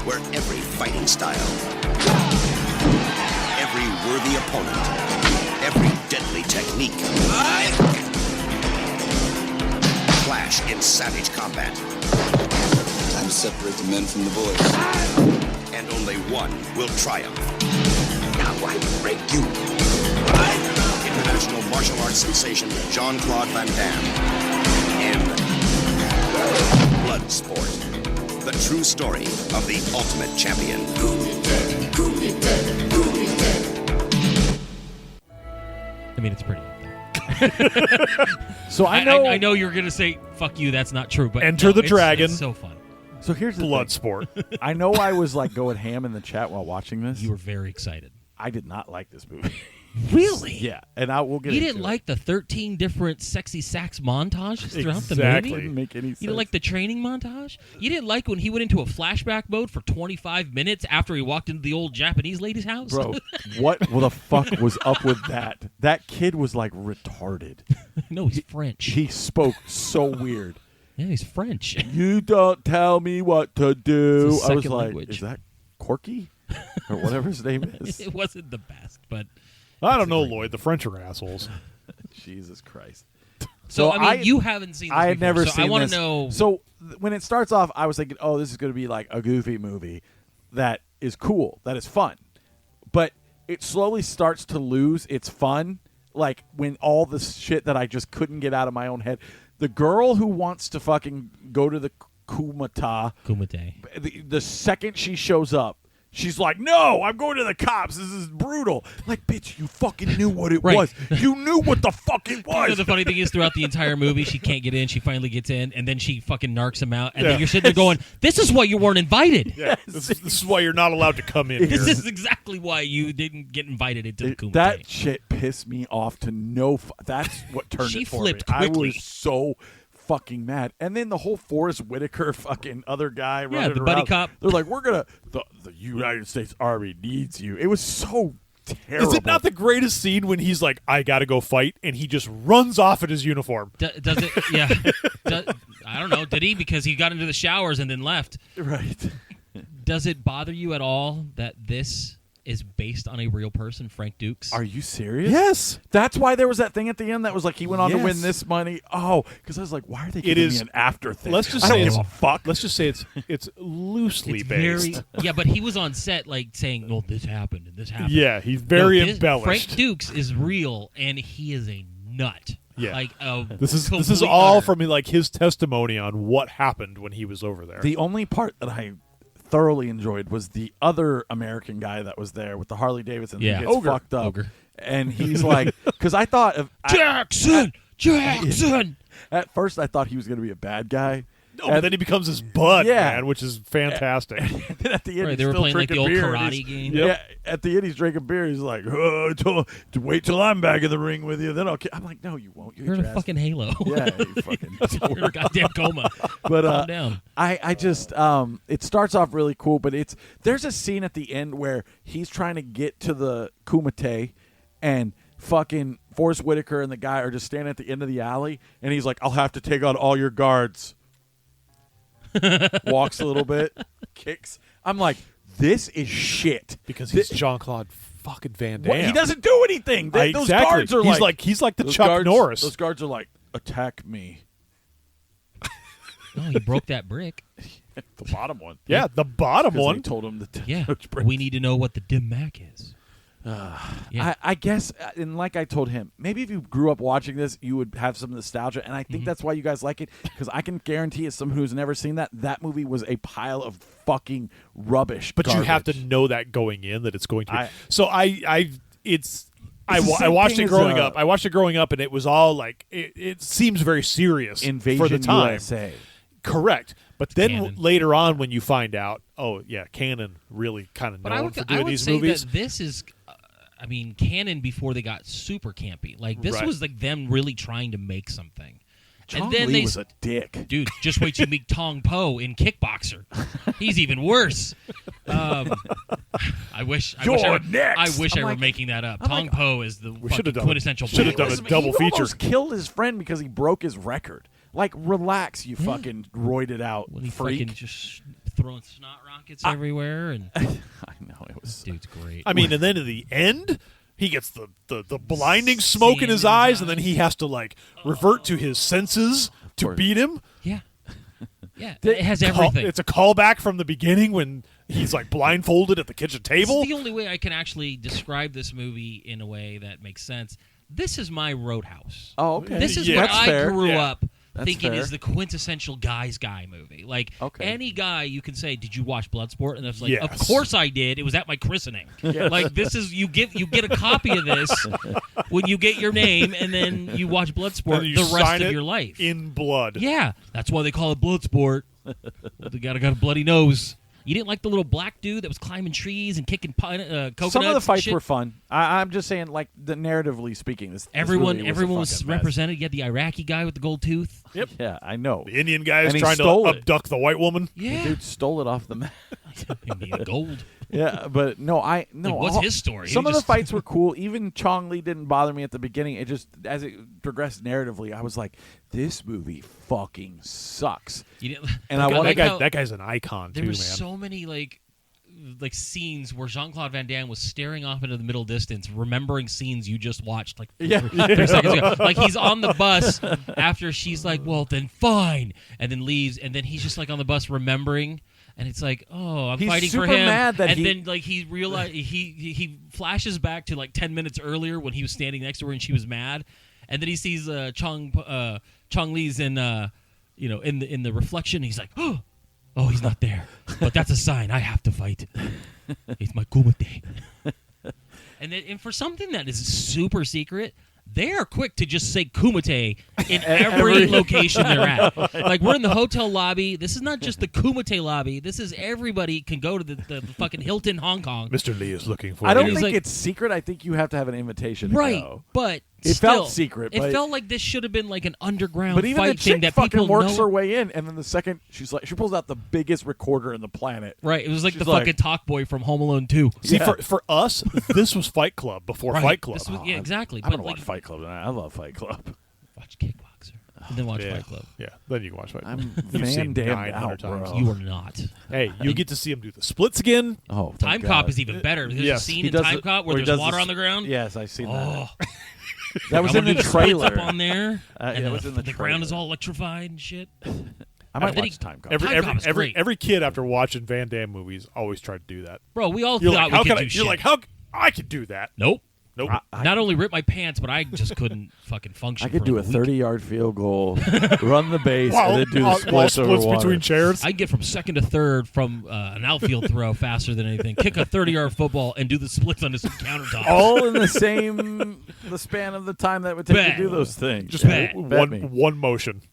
[SPEAKER 7] where every fighting style, every worthy opponent, every deadly technique clash in savage combat.
[SPEAKER 8] Time to separate the men from the boys.
[SPEAKER 7] And only one will triumph.
[SPEAKER 8] Now I break you.
[SPEAKER 7] International martial arts sensation Jean-Claude Van Damme in Bloodsport, the true story of the ultimate champion.
[SPEAKER 5] I mean, it's pretty out there.
[SPEAKER 4] So
[SPEAKER 5] I know you're going to say, fuck you, that's not true. But
[SPEAKER 6] Enter
[SPEAKER 5] no,
[SPEAKER 6] the
[SPEAKER 5] it's-
[SPEAKER 6] dragon.
[SPEAKER 5] It's so fun.
[SPEAKER 4] So here's the thing.
[SPEAKER 6] Bloodsport.
[SPEAKER 4] I know I was like going ham in the chat while watching this.
[SPEAKER 5] You were very excited.
[SPEAKER 4] I did not like this movie.
[SPEAKER 5] Really?
[SPEAKER 4] Yeah, and I will get.
[SPEAKER 5] You
[SPEAKER 4] into
[SPEAKER 5] didn't
[SPEAKER 4] it.
[SPEAKER 5] like the 13 different sexy sax montages throughout the
[SPEAKER 6] Exactly.
[SPEAKER 5] movie?
[SPEAKER 4] Didn't make any
[SPEAKER 5] You
[SPEAKER 4] sense.
[SPEAKER 5] didn't like the training montage? You didn't like when he went into a flashback mode for 25 minutes after he walked into the old Japanese lady's house?
[SPEAKER 4] Bro, what the fuck was up with that? That kid was like retarded.
[SPEAKER 5] No, he's French.
[SPEAKER 4] He spoke so weird.
[SPEAKER 5] Yeah, he's French.
[SPEAKER 4] You don't tell me what to do.
[SPEAKER 5] It's a
[SPEAKER 4] I was
[SPEAKER 5] second
[SPEAKER 4] like,
[SPEAKER 5] language.
[SPEAKER 4] is that Corky? Or whatever his name is.
[SPEAKER 5] It wasn't the best, but
[SPEAKER 6] I don't know, Lloyd. The French are assholes.
[SPEAKER 4] Jesus Christ.
[SPEAKER 5] so I mean, you haven't seen this
[SPEAKER 4] I had
[SPEAKER 5] before,
[SPEAKER 4] never
[SPEAKER 5] so
[SPEAKER 4] seen
[SPEAKER 5] I want
[SPEAKER 4] this.
[SPEAKER 5] to know.
[SPEAKER 4] So when it starts off, I was thinking, oh, this is going to be like a goofy movie that is cool, that is fun. But it slowly starts to lose its fun, like when all the shit that I just couldn't get out of my own head. The girl who wants to fucking go to the
[SPEAKER 5] Kumite.
[SPEAKER 4] the second she shows up, she's like, no, I'm going to the cops. This is brutal. Like, bitch, you fucking knew what it
[SPEAKER 5] Right.
[SPEAKER 4] was. You knew what the fuck it
[SPEAKER 5] You know,
[SPEAKER 4] was.
[SPEAKER 5] the funny thing is, throughout the entire movie, she can't get in. She finally gets in, and then she fucking narcs him out. And
[SPEAKER 6] Yeah.
[SPEAKER 5] then you're sitting there going, "This is why you weren't invited.
[SPEAKER 6] Yeah, this is why you're not allowed to come in
[SPEAKER 5] This
[SPEAKER 6] here.
[SPEAKER 5] is exactly why you didn't get invited into the Kumite."
[SPEAKER 4] That shit pissed me off to no. That's what turned
[SPEAKER 5] She
[SPEAKER 4] it for
[SPEAKER 5] flipped
[SPEAKER 4] me. I
[SPEAKER 5] quickly.
[SPEAKER 4] was so fucking mad. And then the whole Forrest Whitaker fucking other guy running
[SPEAKER 5] the buddy
[SPEAKER 4] around,
[SPEAKER 5] cop.
[SPEAKER 4] They're like, the United States Army needs you. It was so terrible.
[SPEAKER 6] Is it not the greatest scene when he's like, I gotta go fight, and he just runs off in his uniform?
[SPEAKER 5] Does it? Yeah. I don't know. Did he? Because he got into the showers and then left.
[SPEAKER 4] Right.
[SPEAKER 5] Does it bother you at all that this is based on a real person, Frank Dukes?
[SPEAKER 4] Are you serious?
[SPEAKER 6] Yes.
[SPEAKER 4] That's why there was that thing at the end that was like he went on to
[SPEAKER 6] Yes.
[SPEAKER 4] win this money. Oh, because I was like, why are they giving me an after thing?
[SPEAKER 6] Let's just
[SPEAKER 4] I
[SPEAKER 6] say
[SPEAKER 4] don't
[SPEAKER 6] it's
[SPEAKER 4] give a fuck.
[SPEAKER 6] Let's just say it's loosely
[SPEAKER 5] It's
[SPEAKER 6] based.
[SPEAKER 5] yeah, but he was on set like saying, "Well, this happened and this happened."
[SPEAKER 6] Yeah, he's very
[SPEAKER 5] this,
[SPEAKER 6] embellished.
[SPEAKER 5] Frank Dukes is real, and he is a nut.
[SPEAKER 6] Yeah.
[SPEAKER 5] Like
[SPEAKER 6] this is
[SPEAKER 5] complete
[SPEAKER 6] all
[SPEAKER 5] utter.
[SPEAKER 6] from like his testimony on what happened when he was over there.
[SPEAKER 4] The only part that I thoroughly enjoyed was the other American guy that was there with the Harley Davidson.
[SPEAKER 5] Yeah.
[SPEAKER 4] He gets
[SPEAKER 6] Ogre.
[SPEAKER 4] fucked up.
[SPEAKER 5] Ogre.
[SPEAKER 4] And he's like, because I thought of
[SPEAKER 5] Jackson.
[SPEAKER 4] At first, I thought he was going to be a bad guy.
[SPEAKER 6] No, but then he becomes his bud,
[SPEAKER 4] Yeah.
[SPEAKER 6] man, which is fantastic.
[SPEAKER 4] And then at the end,
[SPEAKER 5] Right,
[SPEAKER 4] he's
[SPEAKER 5] they were
[SPEAKER 4] still
[SPEAKER 5] playing like the
[SPEAKER 4] drinking
[SPEAKER 5] old
[SPEAKER 4] beer, and
[SPEAKER 5] karate
[SPEAKER 4] he's-
[SPEAKER 5] game.
[SPEAKER 4] Yeah, at the end, he's drinking beer. He's like, wait till I'm back in the ring with you. Then I'm like, no, you won't.
[SPEAKER 5] You're in a fucking halo.
[SPEAKER 4] Yeah, you fucking.
[SPEAKER 5] You're in a goddamn coma.
[SPEAKER 4] But
[SPEAKER 5] Calm down.
[SPEAKER 4] I just it starts off really cool, but there's a scene at the end where he's trying to get to the Kumite, and fucking Forrest Whitaker and the guy are just standing at the end of the alley, and he's like, I'll have to take out all your guards. Walks a little bit, kicks. I'm like, this is shit.
[SPEAKER 6] Because he's Jean-Claude fucking Van Damme.
[SPEAKER 4] What? He doesn't do anything. Those
[SPEAKER 6] Exactly.
[SPEAKER 4] guards are
[SPEAKER 6] he's like the
[SPEAKER 4] those
[SPEAKER 6] Chuck
[SPEAKER 4] guards-
[SPEAKER 6] Norris.
[SPEAKER 4] Those guards are like, attack me.
[SPEAKER 5] Oh, he broke that brick.
[SPEAKER 4] The bottom one.
[SPEAKER 6] Yeah, the bottom
[SPEAKER 4] 'Cause
[SPEAKER 6] one.
[SPEAKER 4] They told him to
[SPEAKER 5] Yeah.
[SPEAKER 4] touch bricks.
[SPEAKER 5] We need to know what the dim mac is. Yeah.
[SPEAKER 4] I guess, and like I told him, maybe if you grew up watching this, you would have some nostalgia, and I think that's why you guys like it, because I can guarantee, as someone who's never seen that movie was a pile of fucking rubbish.
[SPEAKER 6] But you have to
[SPEAKER 4] garbage.
[SPEAKER 6] know that going in that it's going to be.
[SPEAKER 4] I
[SPEAKER 6] I
[SPEAKER 4] same
[SPEAKER 6] watched
[SPEAKER 4] thing
[SPEAKER 6] it
[SPEAKER 4] as,
[SPEAKER 6] growing up. I watched it growing up, and it was all like it seems very serious
[SPEAKER 4] Invasion
[SPEAKER 6] for the time.
[SPEAKER 4] USA.
[SPEAKER 6] Correct. But then
[SPEAKER 5] Canon.
[SPEAKER 6] later on, when you find out, oh yeah, Canon really kind of
[SPEAKER 5] But
[SPEAKER 6] known for doing these
[SPEAKER 5] say
[SPEAKER 6] movies.
[SPEAKER 5] that this is, canon before they got super campy. Like this
[SPEAKER 6] Right.
[SPEAKER 5] was like them really trying to make something.
[SPEAKER 4] Chong
[SPEAKER 5] and then
[SPEAKER 4] Li
[SPEAKER 5] they
[SPEAKER 4] was a dick.
[SPEAKER 5] dude, just wait till you meet Tong Po in Kickboxer. He's even worse. I wish I
[SPEAKER 4] I'm
[SPEAKER 5] were
[SPEAKER 4] like-
[SPEAKER 5] making that up.
[SPEAKER 4] I'm
[SPEAKER 5] Tong
[SPEAKER 4] like,
[SPEAKER 5] Po is the
[SPEAKER 6] should've
[SPEAKER 5] fucking
[SPEAKER 6] done-
[SPEAKER 5] quintessential.
[SPEAKER 6] should've
[SPEAKER 5] bad
[SPEAKER 6] done
[SPEAKER 5] guy.
[SPEAKER 6] a double
[SPEAKER 4] he
[SPEAKER 6] feature.
[SPEAKER 4] almost killed his friend because he broke his record. Like, relax, you fucking roided out
[SPEAKER 5] when he
[SPEAKER 4] freak.
[SPEAKER 5] fucking just throwing snot rockets everywhere, and
[SPEAKER 4] I know it was.
[SPEAKER 5] dude's great.
[SPEAKER 6] I mean, and then at the end, he gets the blinding smoke in
[SPEAKER 5] Sand
[SPEAKER 6] his
[SPEAKER 5] in his
[SPEAKER 6] eyes, and then
[SPEAKER 5] eyes.
[SPEAKER 6] he has to like revert to his senses to
[SPEAKER 4] course.
[SPEAKER 6] beat him.
[SPEAKER 5] yeah, yeah, it has everything.
[SPEAKER 6] It's a callback from the beginning when he's like blindfolded at the kitchen table.
[SPEAKER 5] It's the only way I can actually describe this movie in a way that makes sense. This is my Roadhouse.
[SPEAKER 4] Oh, okay.
[SPEAKER 5] This is
[SPEAKER 6] Yeah.
[SPEAKER 5] what
[SPEAKER 4] That's
[SPEAKER 5] I
[SPEAKER 4] fair.
[SPEAKER 5] grew
[SPEAKER 6] Yeah.
[SPEAKER 5] up
[SPEAKER 4] That's
[SPEAKER 5] thinking
[SPEAKER 4] fair.
[SPEAKER 5] is the quintessential guy's guy movie. Like
[SPEAKER 4] Okay.
[SPEAKER 5] any guy you can say, "Did you watch Bloodsport?" And it's like,
[SPEAKER 6] Yes.
[SPEAKER 5] "Of course I did. It was at my christening." Like this is you get a copy of this when you get your name, and then you watch Bloodsport
[SPEAKER 6] And you
[SPEAKER 5] the rest
[SPEAKER 6] sign
[SPEAKER 5] of
[SPEAKER 6] it
[SPEAKER 5] your life.
[SPEAKER 6] in blood.
[SPEAKER 5] Yeah, that's why they call it Bloodsport. They got a bloody nose. You didn't like the little black dude that was climbing trees and kicking coconuts?
[SPEAKER 4] Some of the
[SPEAKER 5] and
[SPEAKER 4] fights
[SPEAKER 5] shit?
[SPEAKER 4] were fun. I'm just saying, like, the narratively speaking, this
[SPEAKER 5] Everyone
[SPEAKER 4] really
[SPEAKER 5] was
[SPEAKER 4] a fucking mess.
[SPEAKER 5] represented. You had the Iraqi guy with the gold tooth.
[SPEAKER 6] Yep.
[SPEAKER 4] Yeah, I know.
[SPEAKER 6] The Indian guy is
[SPEAKER 4] And he
[SPEAKER 6] trying to
[SPEAKER 4] stole it.
[SPEAKER 6] abduct the white woman.
[SPEAKER 4] The
[SPEAKER 5] Yeah,
[SPEAKER 4] dude stole it off the map.
[SPEAKER 5] gold.
[SPEAKER 4] Yeah, but no.
[SPEAKER 5] Like, what's his story?
[SPEAKER 4] Some
[SPEAKER 5] He
[SPEAKER 4] of the
[SPEAKER 5] just-
[SPEAKER 4] fights were cool. Even Chong Li didn't bother me at the beginning. It just, as it progressed narratively, I was like, this movie fucking sucks.
[SPEAKER 5] You didn't,
[SPEAKER 4] And I
[SPEAKER 5] like,
[SPEAKER 4] want-
[SPEAKER 5] like how
[SPEAKER 6] That guy's an icon
[SPEAKER 5] there
[SPEAKER 6] too,
[SPEAKER 5] were
[SPEAKER 6] man.
[SPEAKER 5] so many like scenes where Jean-Claude Van Damme was staring off into the middle distance, remembering scenes you just watched like 3 seconds ago. Like he's on the bus after she's like, "Well, then fine," and then leaves, and then he's just like on the bus remembering. And it's like, oh, I'm
[SPEAKER 4] He's
[SPEAKER 5] fighting for
[SPEAKER 4] super
[SPEAKER 5] him.
[SPEAKER 4] mad that
[SPEAKER 5] and
[SPEAKER 4] he-
[SPEAKER 5] then like he realized he flashes back to like 10 minutes earlier when he was standing next to her and she was mad, and then he sees Chong Li's in in the reflection. He's like, oh, he's not there, but that's a sign I have to fight. It's my Kumite. And for something that is super secret, they are quick to just say Kumite in every location they're at. Like, we're in the hotel lobby. This is not just the Kumite lobby. This is everybody can go to the fucking Hilton, Hong Kong.
[SPEAKER 6] Mr. Lee is looking for
[SPEAKER 4] I don't
[SPEAKER 6] you.
[SPEAKER 5] he's
[SPEAKER 4] think
[SPEAKER 5] like-
[SPEAKER 4] it's secret. I think you have to have an invitation. To
[SPEAKER 5] Right,
[SPEAKER 4] go.
[SPEAKER 5] but
[SPEAKER 4] It
[SPEAKER 5] Still,
[SPEAKER 4] felt secret.
[SPEAKER 5] It
[SPEAKER 4] but,
[SPEAKER 5] felt like this should have been like an underground
[SPEAKER 4] but even the
[SPEAKER 5] fight thing
[SPEAKER 4] chick
[SPEAKER 5] that
[SPEAKER 4] fucking
[SPEAKER 5] people
[SPEAKER 4] works
[SPEAKER 5] know.
[SPEAKER 4] her way in, and then the second she pulls out the biggest recorder in the planet.
[SPEAKER 5] Right, it was like
[SPEAKER 4] She's
[SPEAKER 5] the
[SPEAKER 4] like-
[SPEAKER 5] fucking talk boy from Home Alone 2.
[SPEAKER 6] See,
[SPEAKER 4] Yeah.
[SPEAKER 6] for us, this was Fight Club before
[SPEAKER 5] Right.
[SPEAKER 6] Fight Club.
[SPEAKER 5] This was, yeah, exactly.
[SPEAKER 4] I'm
[SPEAKER 5] But
[SPEAKER 4] gonna
[SPEAKER 5] like,
[SPEAKER 4] watch Fight Club tonight. I love Fight Club.
[SPEAKER 5] watch Kickboxer and then watch
[SPEAKER 6] yeah.
[SPEAKER 5] Fight Club.
[SPEAKER 6] Yeah, then you can watch Fight Club.
[SPEAKER 4] I'm
[SPEAKER 6] You've seen
[SPEAKER 4] Van Damme
[SPEAKER 6] 900
[SPEAKER 4] out,
[SPEAKER 6] times.
[SPEAKER 4] bro.
[SPEAKER 5] You are not.
[SPEAKER 6] Hey, you get to see him do the splits again.
[SPEAKER 4] Oh, thank
[SPEAKER 5] Time
[SPEAKER 4] God.
[SPEAKER 5] Cop is even better. There's
[SPEAKER 6] Yes.
[SPEAKER 5] a scene
[SPEAKER 4] He
[SPEAKER 5] in
[SPEAKER 4] does
[SPEAKER 5] Time
[SPEAKER 4] it-
[SPEAKER 5] Cop where
[SPEAKER 4] where he
[SPEAKER 5] there's
[SPEAKER 4] does
[SPEAKER 5] water
[SPEAKER 4] the
[SPEAKER 5] on the ground.
[SPEAKER 4] Yes, I've seen
[SPEAKER 5] Oh,
[SPEAKER 4] that was
[SPEAKER 5] I'm
[SPEAKER 4] in the
[SPEAKER 5] gonna do splits
[SPEAKER 4] trailer.
[SPEAKER 5] up on there,
[SPEAKER 4] Yeah,
[SPEAKER 5] and
[SPEAKER 4] it was in the
[SPEAKER 5] ground is
[SPEAKER 4] trailer.
[SPEAKER 5] all electrified and shit.
[SPEAKER 4] I might
[SPEAKER 5] then
[SPEAKER 4] watch
[SPEAKER 5] he-
[SPEAKER 4] Time Cop.
[SPEAKER 5] Time Cop is great.
[SPEAKER 6] Every kid after watching Van Damme movies always tried to do that.
[SPEAKER 5] Bro, we all
[SPEAKER 6] You're
[SPEAKER 5] thought
[SPEAKER 6] like,
[SPEAKER 5] we
[SPEAKER 6] how
[SPEAKER 5] could
[SPEAKER 6] can
[SPEAKER 5] do
[SPEAKER 6] I?
[SPEAKER 5] shit.
[SPEAKER 6] You're like, how I could do that?
[SPEAKER 5] Nope.
[SPEAKER 6] Nope.
[SPEAKER 5] Not only rip my pants, but I just couldn't fucking function.
[SPEAKER 4] I could
[SPEAKER 5] for
[SPEAKER 4] do
[SPEAKER 5] like
[SPEAKER 4] a
[SPEAKER 5] week.
[SPEAKER 4] 30-yard field goal, run the base,
[SPEAKER 6] While-
[SPEAKER 4] and then do the
[SPEAKER 6] while
[SPEAKER 4] splits over
[SPEAKER 6] splits
[SPEAKER 4] water.
[SPEAKER 6] between chairs.
[SPEAKER 5] I can get from second to third from an outfield throw faster than anything. Kick a 30-yard football and do the splits on this countertop.
[SPEAKER 4] All in the span of the time that would take
[SPEAKER 5] Bet.
[SPEAKER 4] to do those things.
[SPEAKER 6] Just
[SPEAKER 5] Bet.
[SPEAKER 6] one motion,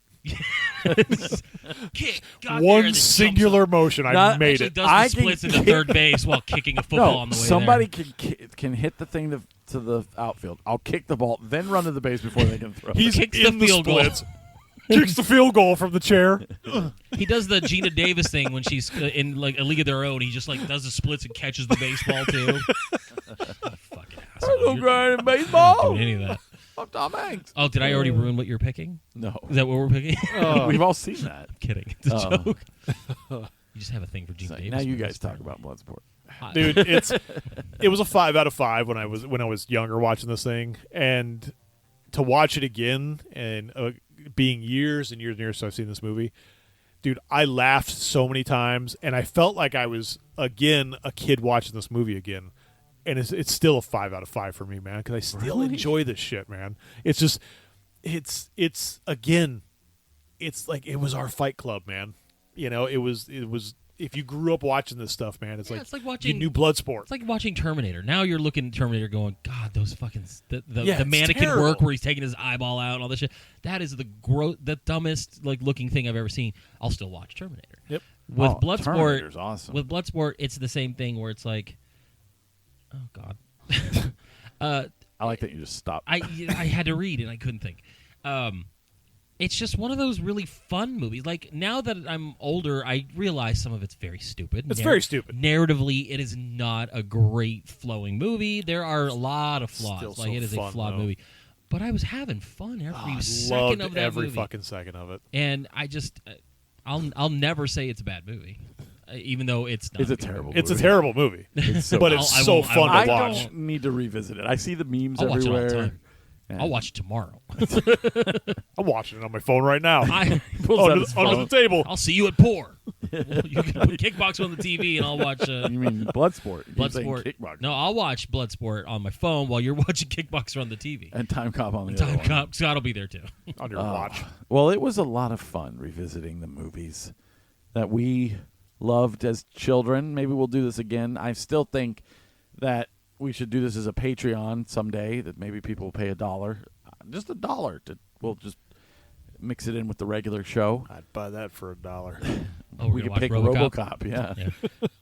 [SPEAKER 5] Kick. Got there,
[SPEAKER 6] one
[SPEAKER 5] and then
[SPEAKER 6] singular motion. I
[SPEAKER 4] Not-
[SPEAKER 6] made
[SPEAKER 5] Actually
[SPEAKER 6] it.
[SPEAKER 5] does
[SPEAKER 4] I
[SPEAKER 5] the
[SPEAKER 4] can
[SPEAKER 5] splits into
[SPEAKER 4] kick-
[SPEAKER 5] third base while kicking a football
[SPEAKER 4] No,
[SPEAKER 5] on the way
[SPEAKER 4] somebody
[SPEAKER 5] there.
[SPEAKER 4] can hit the thing to the outfield. I'll kick the ball, then run to the base before they can throw.
[SPEAKER 6] He's
[SPEAKER 5] Kicks
[SPEAKER 6] in
[SPEAKER 5] the
[SPEAKER 6] the
[SPEAKER 5] field goal.
[SPEAKER 6] splits. Kicks the field goal from the chair.
[SPEAKER 5] He does the Gina Davis thing when she's in like a league of their own. He just like does the splits and catches the baseball too. Fucking asshole.
[SPEAKER 4] I'm
[SPEAKER 5] You're
[SPEAKER 4] grinding
[SPEAKER 5] not
[SPEAKER 4] baseball.
[SPEAKER 5] doing any of that.
[SPEAKER 4] I'm Tom Hanks.
[SPEAKER 5] Oh, did I already ruin what you're picking?
[SPEAKER 4] No,
[SPEAKER 5] Is that what we're picking?
[SPEAKER 4] we've all seen that.
[SPEAKER 5] Kidding. It's a
[SPEAKER 4] Oh.
[SPEAKER 5] joke. You just have a thing for Gina
[SPEAKER 4] So
[SPEAKER 5] Davis.
[SPEAKER 4] now you
[SPEAKER 5] movies.
[SPEAKER 4] guys talk about Bloodsport.
[SPEAKER 6] Dude, it was a 5 out of 5 when I was younger watching this thing, and to watch it again and being years and years and years since I've seen this movie, dude, I laughed so many times, and I felt like I was again a kid watching this movie again, and it's still a 5 out of 5 for me, man, because I still enjoy this shit, man. It's just it's again, it's like it was our Fight Club, man. You know, it was. If you grew up watching this stuff, man, it's
[SPEAKER 5] it's like
[SPEAKER 6] you
[SPEAKER 5] watching
[SPEAKER 6] knew Bloodsport.
[SPEAKER 5] It's like watching Terminator. Now you're looking at Terminator going, God, those fucking the
[SPEAKER 6] Yeah, it's
[SPEAKER 5] mannequin
[SPEAKER 6] terrible.
[SPEAKER 5] work where he's taking his eyeball out and all this shit. That is the dumbest like looking thing I've ever seen. I'll still watch Terminator.
[SPEAKER 6] Yep.
[SPEAKER 5] With
[SPEAKER 4] Oh,
[SPEAKER 5] Bloodsport,
[SPEAKER 4] Terminator's awesome.
[SPEAKER 5] With Bloodsport, it's the same thing where it's like, oh God,
[SPEAKER 4] I like that you just stopped.
[SPEAKER 5] I had to read and I couldn't think. It's just one of those really fun movies. Like now that I'm older, I realize some of it's very stupid.
[SPEAKER 6] It's very stupid.
[SPEAKER 5] Narratively, it is not a great flowing movie. There are a lot of flaws.
[SPEAKER 6] Still
[SPEAKER 5] Like
[SPEAKER 6] so
[SPEAKER 5] it is a
[SPEAKER 6] fun,
[SPEAKER 5] flawed
[SPEAKER 6] though.
[SPEAKER 5] movie. But I was having fun every
[SPEAKER 6] I
[SPEAKER 5] second
[SPEAKER 6] loved
[SPEAKER 5] of that
[SPEAKER 6] every
[SPEAKER 5] movie.
[SPEAKER 6] fucking second of it.
[SPEAKER 5] And I just, I'll never say it's a bad movie, even though it's not.
[SPEAKER 4] It's a
[SPEAKER 5] good
[SPEAKER 4] terrible
[SPEAKER 5] movie.
[SPEAKER 6] It's a
[SPEAKER 4] movie.
[SPEAKER 6] terrible movie,
[SPEAKER 4] It's so
[SPEAKER 6] but it's
[SPEAKER 5] I
[SPEAKER 6] so
[SPEAKER 5] won't- I
[SPEAKER 6] fun
[SPEAKER 5] won't-
[SPEAKER 4] I
[SPEAKER 6] to watch.
[SPEAKER 4] don't need to revisit it. I see the memes
[SPEAKER 5] I'll watch it all the
[SPEAKER 4] everywhere.
[SPEAKER 5] time.
[SPEAKER 4] And
[SPEAKER 5] I'll watch it tomorrow.
[SPEAKER 6] I'm watching it on my phone right now.
[SPEAKER 4] pulls out
[SPEAKER 6] under,
[SPEAKER 4] his
[SPEAKER 6] under
[SPEAKER 4] phone.
[SPEAKER 6] the table.
[SPEAKER 5] I'll see you at Poor. You can put Kickboxer on the TV, and I'll watch.
[SPEAKER 4] You mean Bloodsport? You keep saying
[SPEAKER 5] Bloodsport.
[SPEAKER 4] Kickboxer.
[SPEAKER 5] No, I'll watch Bloodsport on my phone while you're watching Kickboxer on the TV.
[SPEAKER 4] And Time Cop on the other
[SPEAKER 5] Time
[SPEAKER 4] one.
[SPEAKER 5] Cop, Scott will be there too.
[SPEAKER 6] On your watch.
[SPEAKER 4] Well, it was a lot of fun revisiting the movies that we loved as children. Maybe we'll do this again. I still think that we should do this as a Patreon someday, that maybe people will pay $1. Just $1. We'll just mix it in with the regular show.
[SPEAKER 6] I'd buy that for $1.
[SPEAKER 5] Oh,
[SPEAKER 4] We
[SPEAKER 5] we're
[SPEAKER 4] could
[SPEAKER 5] gonna watch
[SPEAKER 4] pick
[SPEAKER 5] RoboCop.
[SPEAKER 4] RoboCop, yeah.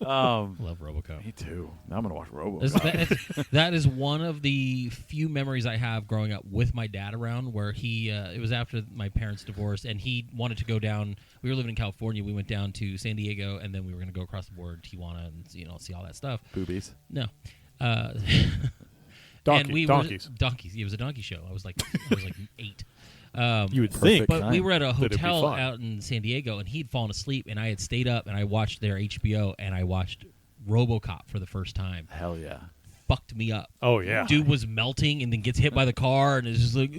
[SPEAKER 5] Love RoboCop.
[SPEAKER 4] Me too. Now I'm going to watch
[SPEAKER 5] This-
[SPEAKER 4] RoboCop.
[SPEAKER 5] that is one of the few memories I have growing up with my dad around, where he it was after my parents' divorce, and he wanted to go down. We were living in California. We went down to San Diego, and then we were going to go across the border to Tijuana and see all that stuff.
[SPEAKER 4] Boobies.
[SPEAKER 5] No.
[SPEAKER 6] Donkey,
[SPEAKER 5] and we
[SPEAKER 6] donkeys.
[SPEAKER 5] Were, donkeys. It was a donkey show. I was like 8.
[SPEAKER 6] You would think.
[SPEAKER 5] But we were at a
[SPEAKER 6] That'd be
[SPEAKER 5] hotel
[SPEAKER 6] fun.
[SPEAKER 5] out in San Diego, and he'd fallen asleep, and I had stayed up, and I watched their HBO, and I watched RoboCop for the first time.
[SPEAKER 4] Hell yeah.
[SPEAKER 5] Fucked me up.
[SPEAKER 6] Oh, yeah.
[SPEAKER 5] Dude was melting and then gets hit by the car, and it's just like...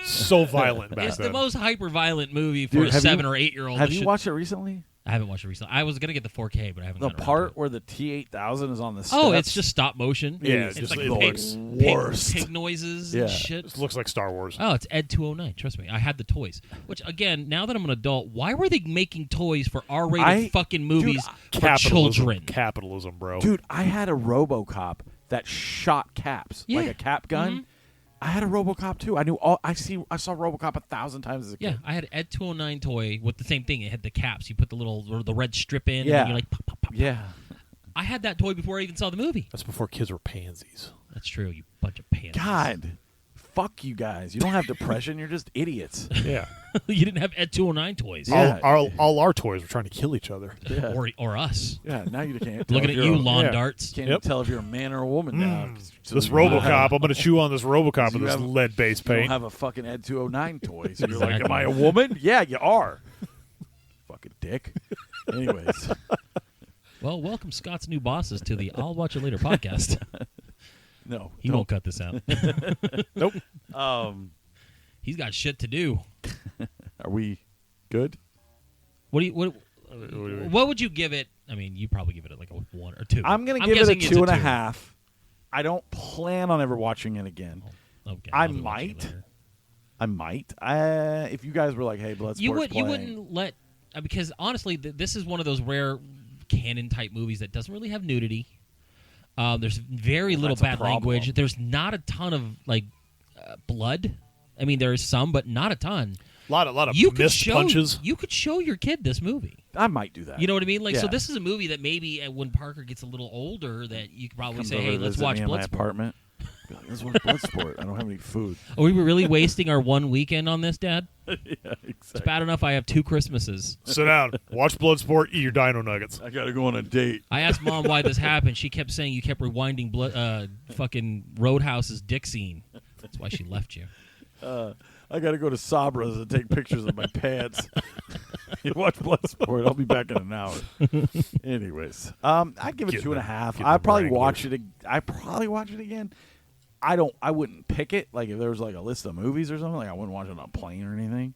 [SPEAKER 6] So violent back
[SPEAKER 5] It's
[SPEAKER 6] then.
[SPEAKER 5] the most hyper-violent movie for
[SPEAKER 4] Dude,
[SPEAKER 5] a
[SPEAKER 4] have
[SPEAKER 5] 7
[SPEAKER 4] you-
[SPEAKER 5] or 8-year-old.
[SPEAKER 4] Have you watched it recently?
[SPEAKER 5] I haven't watched it recently. I was going to get the 4K, but I haven't
[SPEAKER 4] The
[SPEAKER 5] gotten around
[SPEAKER 4] part
[SPEAKER 5] to
[SPEAKER 4] where the T-8000 is on the
[SPEAKER 5] it.
[SPEAKER 4] steps.
[SPEAKER 5] Oh, it's just stop motion.
[SPEAKER 6] Yeah,
[SPEAKER 5] it's
[SPEAKER 6] just-
[SPEAKER 5] like
[SPEAKER 6] it
[SPEAKER 5] pig,
[SPEAKER 6] looks
[SPEAKER 4] worst.
[SPEAKER 5] pig noises
[SPEAKER 4] Yeah.
[SPEAKER 5] and shit.
[SPEAKER 6] This looks like Star Wars.
[SPEAKER 5] Oh, it's Ed 209. Trust me, I had the toys. Which again, now that I'm an adult, why were they making toys for R-rated fucking movies for children?
[SPEAKER 6] Capitalism, bro.
[SPEAKER 4] Dude, I had a RoboCop that shot caps, like
[SPEAKER 5] Yeah.
[SPEAKER 4] a cap gun.
[SPEAKER 5] Mhm.
[SPEAKER 4] I had a RoboCop too. I knew all. I saw RoboCop 1,000 times as a
[SPEAKER 5] Yeah,
[SPEAKER 4] kid.
[SPEAKER 5] I had Ed 209 toy with the same thing. It had the caps. You put the red strip in, and
[SPEAKER 4] Yeah.
[SPEAKER 5] then you're like, pop, pop, pop.
[SPEAKER 4] Yeah.
[SPEAKER 5] I had that toy before I even saw the movie.
[SPEAKER 6] That's before kids were pansies.
[SPEAKER 5] That's true. You bunch of pants.
[SPEAKER 4] God, fuck you guys. You don't have depression. You're just idiots.
[SPEAKER 6] Yeah.
[SPEAKER 5] You didn't have Ed 209 toys.
[SPEAKER 4] Yeah.
[SPEAKER 6] All our toys were trying to kill each other.
[SPEAKER 4] Yeah.
[SPEAKER 5] Or us.
[SPEAKER 4] Yeah, now you can't tell
[SPEAKER 5] Looking
[SPEAKER 4] if
[SPEAKER 5] at
[SPEAKER 4] you're
[SPEAKER 5] you,
[SPEAKER 4] a-
[SPEAKER 5] lawn
[SPEAKER 6] Yeah.
[SPEAKER 5] darts.
[SPEAKER 4] Can't even tell if you're a man or a woman now.
[SPEAKER 6] This RoboCop, I'm going to chew on this RoboCop with
[SPEAKER 4] You
[SPEAKER 6] this
[SPEAKER 4] have-
[SPEAKER 6] lead-based
[SPEAKER 4] You don't
[SPEAKER 6] paint.
[SPEAKER 4] have a fucking Ed 209 toy. So you're like,
[SPEAKER 5] Exactly.
[SPEAKER 4] am I a woman? Yeah, you are. Fucking dick. Anyways.
[SPEAKER 5] Well, welcome Scott's new bosses to the I'll Watch It Later podcast.
[SPEAKER 4] No.
[SPEAKER 5] He won't cut this out.
[SPEAKER 6] Nope.
[SPEAKER 5] He's got shit to do.
[SPEAKER 4] Are we good?
[SPEAKER 5] What would you give it? I mean, you probably give it like a 1 or 2.
[SPEAKER 4] I'm going to give it a
[SPEAKER 5] guessing it's
[SPEAKER 4] 2.5. I don't plan on ever watching it again.
[SPEAKER 5] Okay,
[SPEAKER 4] I
[SPEAKER 5] I'll be watching it
[SPEAKER 4] might.
[SPEAKER 5] later.
[SPEAKER 4] If you guys were like, hey, Bloodsport's
[SPEAKER 5] You
[SPEAKER 4] playing.
[SPEAKER 5] wouldn't let because honestly, this is one of those rare canon type movies that doesn't really have nudity. There's very little
[SPEAKER 4] that's a
[SPEAKER 5] bad
[SPEAKER 4] problem.
[SPEAKER 5] language. There's not a ton of like blood. I mean, there is some, but not a ton.
[SPEAKER 6] A lot of
[SPEAKER 5] You could
[SPEAKER 6] missed
[SPEAKER 5] show
[SPEAKER 6] punches.
[SPEAKER 5] you could show your kid this movie.
[SPEAKER 4] I might do that.
[SPEAKER 5] You know what I mean? Like, so
[SPEAKER 4] Yeah.
[SPEAKER 5] this is a movie that maybe when Parker gets a little older, that you could probably
[SPEAKER 4] Comes
[SPEAKER 5] say,
[SPEAKER 4] over
[SPEAKER 5] "Hey,
[SPEAKER 4] to
[SPEAKER 5] let's
[SPEAKER 4] visit
[SPEAKER 5] watch
[SPEAKER 4] me in my
[SPEAKER 5] Bloodsport."
[SPEAKER 4] apartment. Be like, let's watch Bloodsport. I don't have any food.
[SPEAKER 5] Are we really wasting our one weekend on this, Dad?
[SPEAKER 4] Yeah,
[SPEAKER 5] It's
[SPEAKER 4] exactly.
[SPEAKER 5] bad enough I have 2 Christmases.
[SPEAKER 6] Sit down. Watch Bloodsport. Eat your Dino Nuggets.
[SPEAKER 4] I got to go on a date.
[SPEAKER 5] I asked Mom why this happened. She kept saying you kept rewinding fucking Roadhouse's dick scene. That's why she left you.
[SPEAKER 4] I got to go to Sabra's and take pictures of my pants. You watch Bloodsport. I'll be back in an hour. Anyways, I'd give it
[SPEAKER 6] Get
[SPEAKER 4] 2.5.
[SPEAKER 6] the
[SPEAKER 4] I'd probably
[SPEAKER 6] Wranglers.
[SPEAKER 4] watch it. I probably watch it again. I wouldn't pick it. Like if there was like a list of movies or something, like I wouldn't watch it on a plane or anything.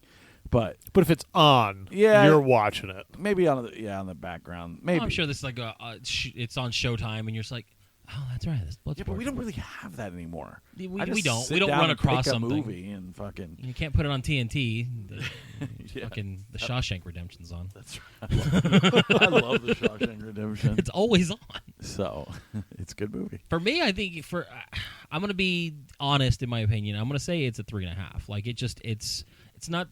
[SPEAKER 4] But
[SPEAKER 6] But if it's on,
[SPEAKER 4] Yeah.
[SPEAKER 6] you're watching it.
[SPEAKER 4] maybe on the background. Maybe.
[SPEAKER 5] I'm sure this is like it's on Showtime, and you're just like, oh, that's right. That's Bloodsport.
[SPEAKER 4] Yeah, but we don't really have that anymore.
[SPEAKER 5] We
[SPEAKER 4] I just
[SPEAKER 5] don't.
[SPEAKER 4] sit
[SPEAKER 5] We don't
[SPEAKER 4] down
[SPEAKER 5] run
[SPEAKER 4] and
[SPEAKER 5] across
[SPEAKER 4] pick a
[SPEAKER 5] something.
[SPEAKER 4] movie and fucking.
[SPEAKER 5] You can't put it on TNT.
[SPEAKER 4] Yeah.
[SPEAKER 5] Fucking the Shawshank Redemption's on.
[SPEAKER 4] That's right. I love the Shawshank Redemption.
[SPEAKER 5] It's always on.
[SPEAKER 4] So it's a good movie.
[SPEAKER 5] For me, I think I'm gonna be honest in my opinion. I'm gonna say it's a 3.5. Like it's not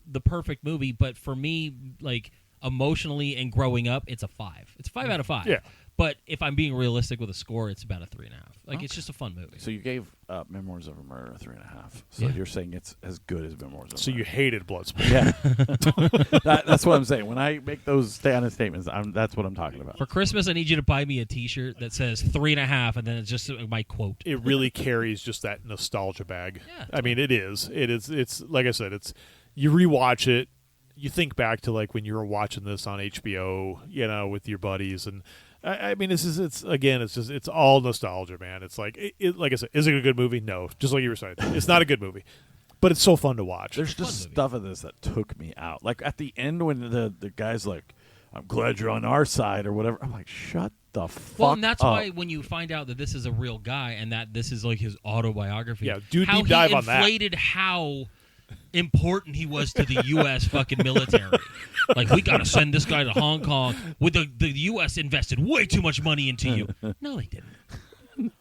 [SPEAKER 5] the perfect movie, but for me, like emotionally and growing up, it's a 5. It's a 5 out of 5.
[SPEAKER 6] Yeah.
[SPEAKER 5] But if I'm being realistic with a score, it's about a 3.5. Like it's just a fun movie.
[SPEAKER 4] So you gave Memoirs of a Murder a 3.5. So
[SPEAKER 5] Yeah.
[SPEAKER 4] you're saying it's as good as Memoirs of a
[SPEAKER 6] So you
[SPEAKER 4] Murder.
[SPEAKER 6] hated Bloodsport.
[SPEAKER 4] Yeah. That's what I'm saying. When I make those honest statements, that's what I'm talking about.
[SPEAKER 5] For Christmas, I need you to buy me a T-shirt that says 3.5, and then it's just my quote.
[SPEAKER 6] It really carries just that nostalgia bag.
[SPEAKER 5] Yeah.
[SPEAKER 6] I mean, it is. It's like I said. It's you rewatch it. You think back to like when you were watching this on HBO, with your buddies, and I mean, it's all nostalgia, man. It's like, like I said, is it a good movie? No, just like you were saying, it's not a good movie, but it's so fun to watch.
[SPEAKER 4] There's just stuff of this that took me out. Like at the end when the guy's like, "I'm glad you're on our side" or whatever. I'm like, shut the fuck
[SPEAKER 5] Well, and that's
[SPEAKER 4] up.
[SPEAKER 5] why when you find out that this is a real guy and that this is like his autobiography,
[SPEAKER 6] Yeah, do a
[SPEAKER 5] how
[SPEAKER 6] deep dive
[SPEAKER 5] he
[SPEAKER 6] on that.
[SPEAKER 5] inflated how important he was to the U.S. fucking military. Like, we got to send this guy to Hong Kong. With the U.S. invested way too much money into you. No, they didn't.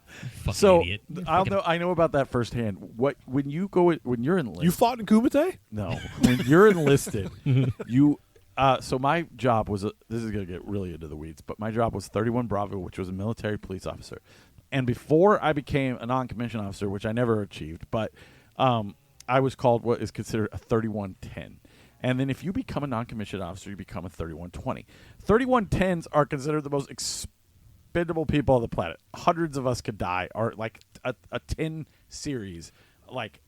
[SPEAKER 5] Fucking
[SPEAKER 4] So
[SPEAKER 5] idiot.
[SPEAKER 4] I know about that firsthand. When you're enlisted,
[SPEAKER 6] You fought in Kumite?
[SPEAKER 4] no, when you're enlisted, you. So my job was this is gonna get really into the weeds, but my job was 31 Bravo, which was a military police officer, and before I became a non-commissioned officer, which I never achieved, but I was called what is considered a 3110. And then if you become a non-commissioned officer, you become a 3120. 3110s are considered the most expendable people on the planet. Hundreds of us could die, or like a 10 series, like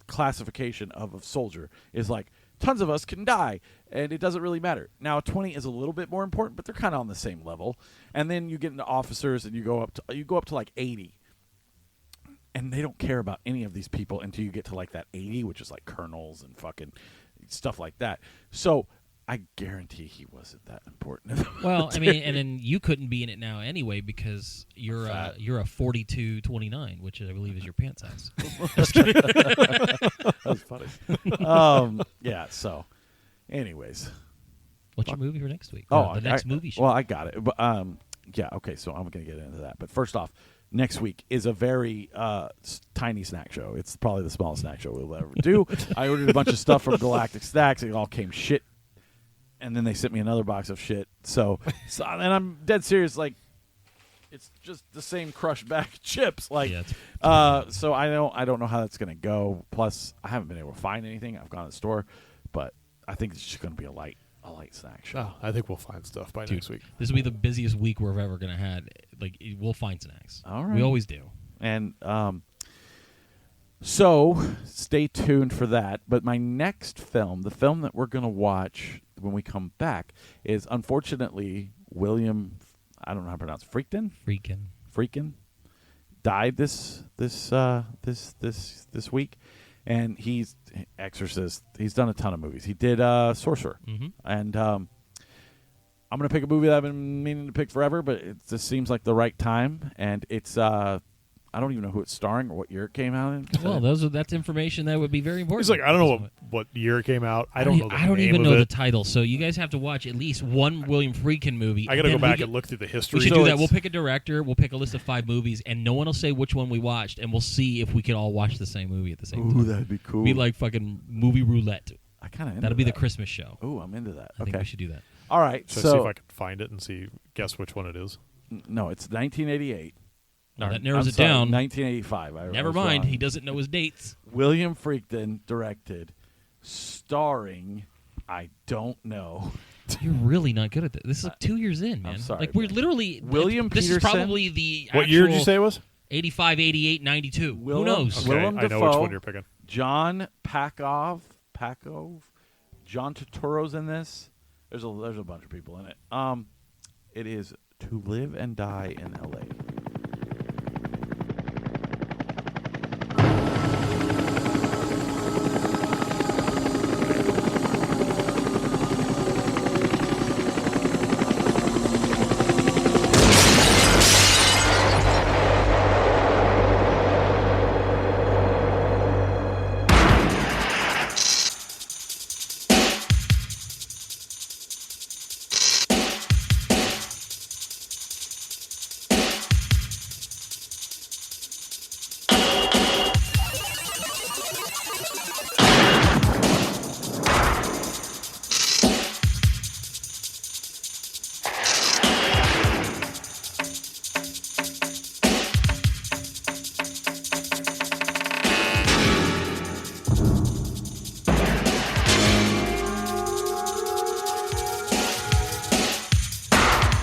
[SPEAKER 4] classification of a soldier is like tons of us can die, and it doesn't really matter. Now, a 20 is a little bit more important, but they're kind of on the same level. And then you get into officers, and you go up to like 80. And they don't care about any of these people until you get to like that 80, which is like colonels and fucking stuff like that. So I guarantee he wasn't that important.
[SPEAKER 5] Well, I mean, and then you couldn't be in it now anyway because you're a 42-29, which I believe is your pant size.
[SPEAKER 4] That was funny. Yeah. So, anyways,
[SPEAKER 5] What's your movie for next week?
[SPEAKER 4] oh,
[SPEAKER 5] The next movie show.
[SPEAKER 4] Well, I got it. But yeah. Okay. So I'm gonna get into that. But first off, next week is a very tiny snack show. It's probably the smallest snack show we'll ever do. I ordered a bunch of stuff from Galactic Snacks. It all came shit. And then they sent me another box of shit. So and I'm dead serious. Like, it's just the same crushed bag of chips. Like,
[SPEAKER 5] Yeah,
[SPEAKER 4] so I don't know how that's gonna go. Plus, I haven't been able to find anything. I've gone to the store, but I think it's just gonna be a light snack show.
[SPEAKER 6] Oh, I think we'll find stuff by next week.
[SPEAKER 5] This will be the busiest week we're ever gonna had. Like, we'll find snacks.
[SPEAKER 4] All right,
[SPEAKER 5] we always do.
[SPEAKER 4] And so stay tuned for that. But my next film, the film that we're gonna watch when we come back, is unfortunately William. I don't know how to pronounce Freakin died this week, and he's Exorcist. He's done a ton of movies. He did Sorcerer, and I'm gonna pick a movie that I've been meaning to pick forever, but it just seems like the right time, and it's I don't even know who it's starring or what year it came out in.
[SPEAKER 5] Well, that's information that would be very important.
[SPEAKER 6] He's like, I don't know what year it came out. I don't know.
[SPEAKER 5] I don't even know the title. So you guys have to watch at least one William Friedkin movie.
[SPEAKER 6] I got to go back and look through the history.
[SPEAKER 5] We should do that. We'll pick a director. We'll pick a list of 5 movies, and no one will say which one we watched, and we'll see if we can all watch the same movie at the same time.
[SPEAKER 4] Ooh, that'd be cool.
[SPEAKER 5] Be like fucking movie roulette.
[SPEAKER 4] I kind of.
[SPEAKER 5] That'll be the Christmas show.
[SPEAKER 4] Ooh, I'm into that.
[SPEAKER 5] I think we should do that.
[SPEAKER 4] All right.
[SPEAKER 6] So see if I can find it and guess which one it is.
[SPEAKER 4] No, it's 1988.
[SPEAKER 5] No, that narrows
[SPEAKER 4] I'm
[SPEAKER 5] it
[SPEAKER 4] sorry,
[SPEAKER 5] down.
[SPEAKER 4] 1985.
[SPEAKER 5] Never mind. He doesn't know his dates.
[SPEAKER 4] William Friedkin directed, starring, I don't know.
[SPEAKER 5] You're really not good at this. This is like 2 years in, man.
[SPEAKER 4] I'm sorry,
[SPEAKER 5] like, we're literally...
[SPEAKER 4] William
[SPEAKER 5] This
[SPEAKER 4] Peterson.
[SPEAKER 5] is probably the
[SPEAKER 6] What year did you say it was?
[SPEAKER 5] 85, 88, 92. Who knows?
[SPEAKER 6] Okay,
[SPEAKER 4] Willem
[SPEAKER 6] I know
[SPEAKER 4] Dafoe,
[SPEAKER 6] which one you're picking.
[SPEAKER 4] John Pakov. John Turturro's in this. There's a bunch of people in it. It is To Live and Die in L.A.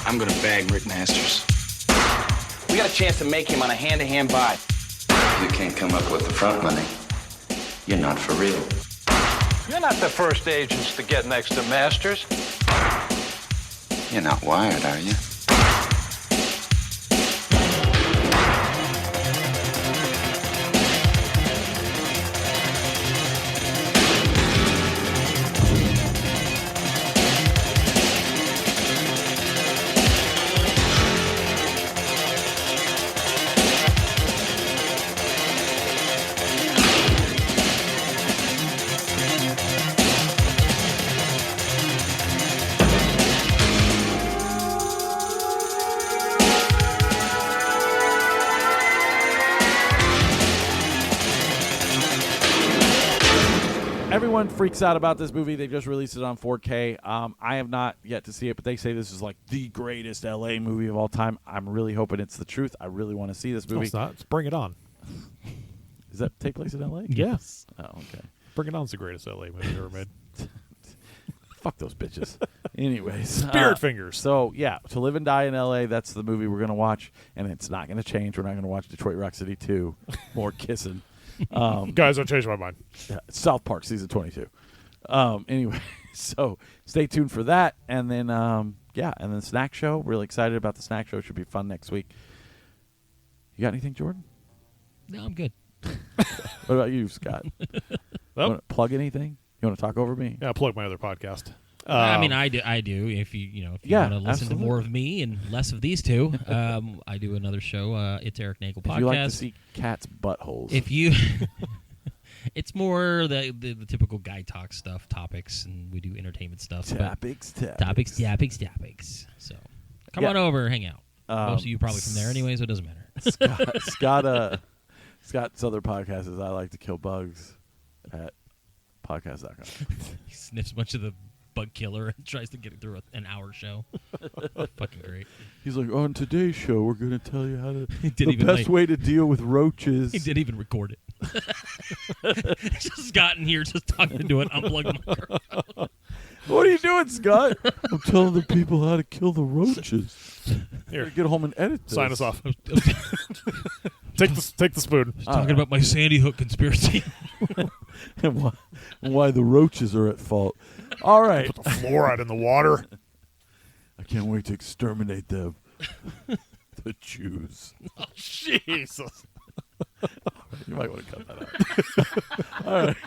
[SPEAKER 8] I'm gonna bag Rick Masters.
[SPEAKER 9] We got a chance to make him on a hand-to-hand buy.
[SPEAKER 8] You can't come up with the front money. You're not for real.
[SPEAKER 11] You're not the first agents to get next to Masters.
[SPEAKER 8] You're not wired, are you?
[SPEAKER 4] Everyone freaks out about this movie. They just released it on 4K. I have not yet to see it, but they say this is like the greatest LA movie of all time. I'm really hoping it's the truth. I really want to see this movie.
[SPEAKER 6] No, it's not. It's Bring It On.
[SPEAKER 4] Does that take place in LA?
[SPEAKER 6] Yes.
[SPEAKER 4] Oh, okay.
[SPEAKER 6] Bring It On's the greatest LA movie ever made.
[SPEAKER 4] Fuck those bitches. Anyways.
[SPEAKER 6] Spirit Fingers.
[SPEAKER 4] So, yeah, To Live and Die in L.A., that's the movie we're going to watch, and it's not going to change. We're not going to watch Detroit Rock City 2. More kissing.
[SPEAKER 6] Guys, I changed my mind.
[SPEAKER 4] Yeah, South Park, Season 22. Anyway, so stay tuned for that. And then, and then Snack Show. Really excited about the Snack Show. Should be fun next week. You got anything, Jordan?
[SPEAKER 5] No, I'm good.
[SPEAKER 4] What about you, Scott?
[SPEAKER 6] Well,
[SPEAKER 4] Want to plug anything? You want to talk over me?
[SPEAKER 6] Yeah, I'll plug my other podcast.
[SPEAKER 5] I mean, I do. If you want to listen to more of me and less of these two, I do another show. It's Eric Nagel podcast.
[SPEAKER 4] If you like to see cats' buttholes.
[SPEAKER 5] If you, it's more the typical guy talk stuff, topics, and we do entertainment stuff.
[SPEAKER 4] Topics.
[SPEAKER 5] So come on over, hang out. Most of you probably from there anyway, so it doesn't matter.
[SPEAKER 4] Scott's other podcast is I Like to Kill Bugs at podcast.com.
[SPEAKER 5] He sniffs a bunch of the bug killer and tries to get it through an hour show. Fucking great.
[SPEAKER 4] He's like, on today's show, we're going to tell you how to
[SPEAKER 5] didn't
[SPEAKER 4] the best way to deal with roaches.
[SPEAKER 5] He didn't even record it. Just Scott in here just talking into an unplugged microphone.
[SPEAKER 4] What are you doing, Scott? I'm telling the people how to kill the roaches.
[SPEAKER 6] Here,
[SPEAKER 4] get home and edit this.
[SPEAKER 6] Sign us off. Take the spoon.
[SPEAKER 5] Talking about my Sandy Hook conspiracy.
[SPEAKER 4] and why the roaches are at fault. All right.
[SPEAKER 6] Put the fluoride in the water.
[SPEAKER 4] I can't wait to exterminate them. The Jews.
[SPEAKER 6] Oh, Jesus.
[SPEAKER 4] You might want to cut that out. All right.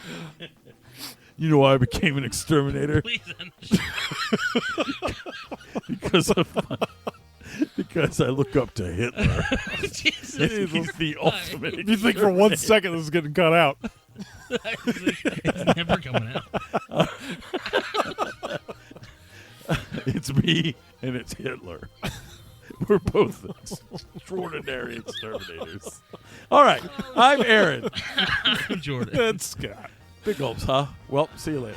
[SPEAKER 4] You know why I became an exterminator?
[SPEAKER 5] Please end the show.
[SPEAKER 4] because I look up to Hitler.
[SPEAKER 5] Jesus,
[SPEAKER 4] He's the ultimate.
[SPEAKER 6] You think for 1 second this is getting cut out?
[SPEAKER 5] It's never coming out.
[SPEAKER 4] It's me and it's Hitler. We're both extraordinary exterminators. All right. I'm Aaron.
[SPEAKER 5] I'm Jordan.
[SPEAKER 6] That's Scott.
[SPEAKER 4] Big gulps, huh? Well, see you later.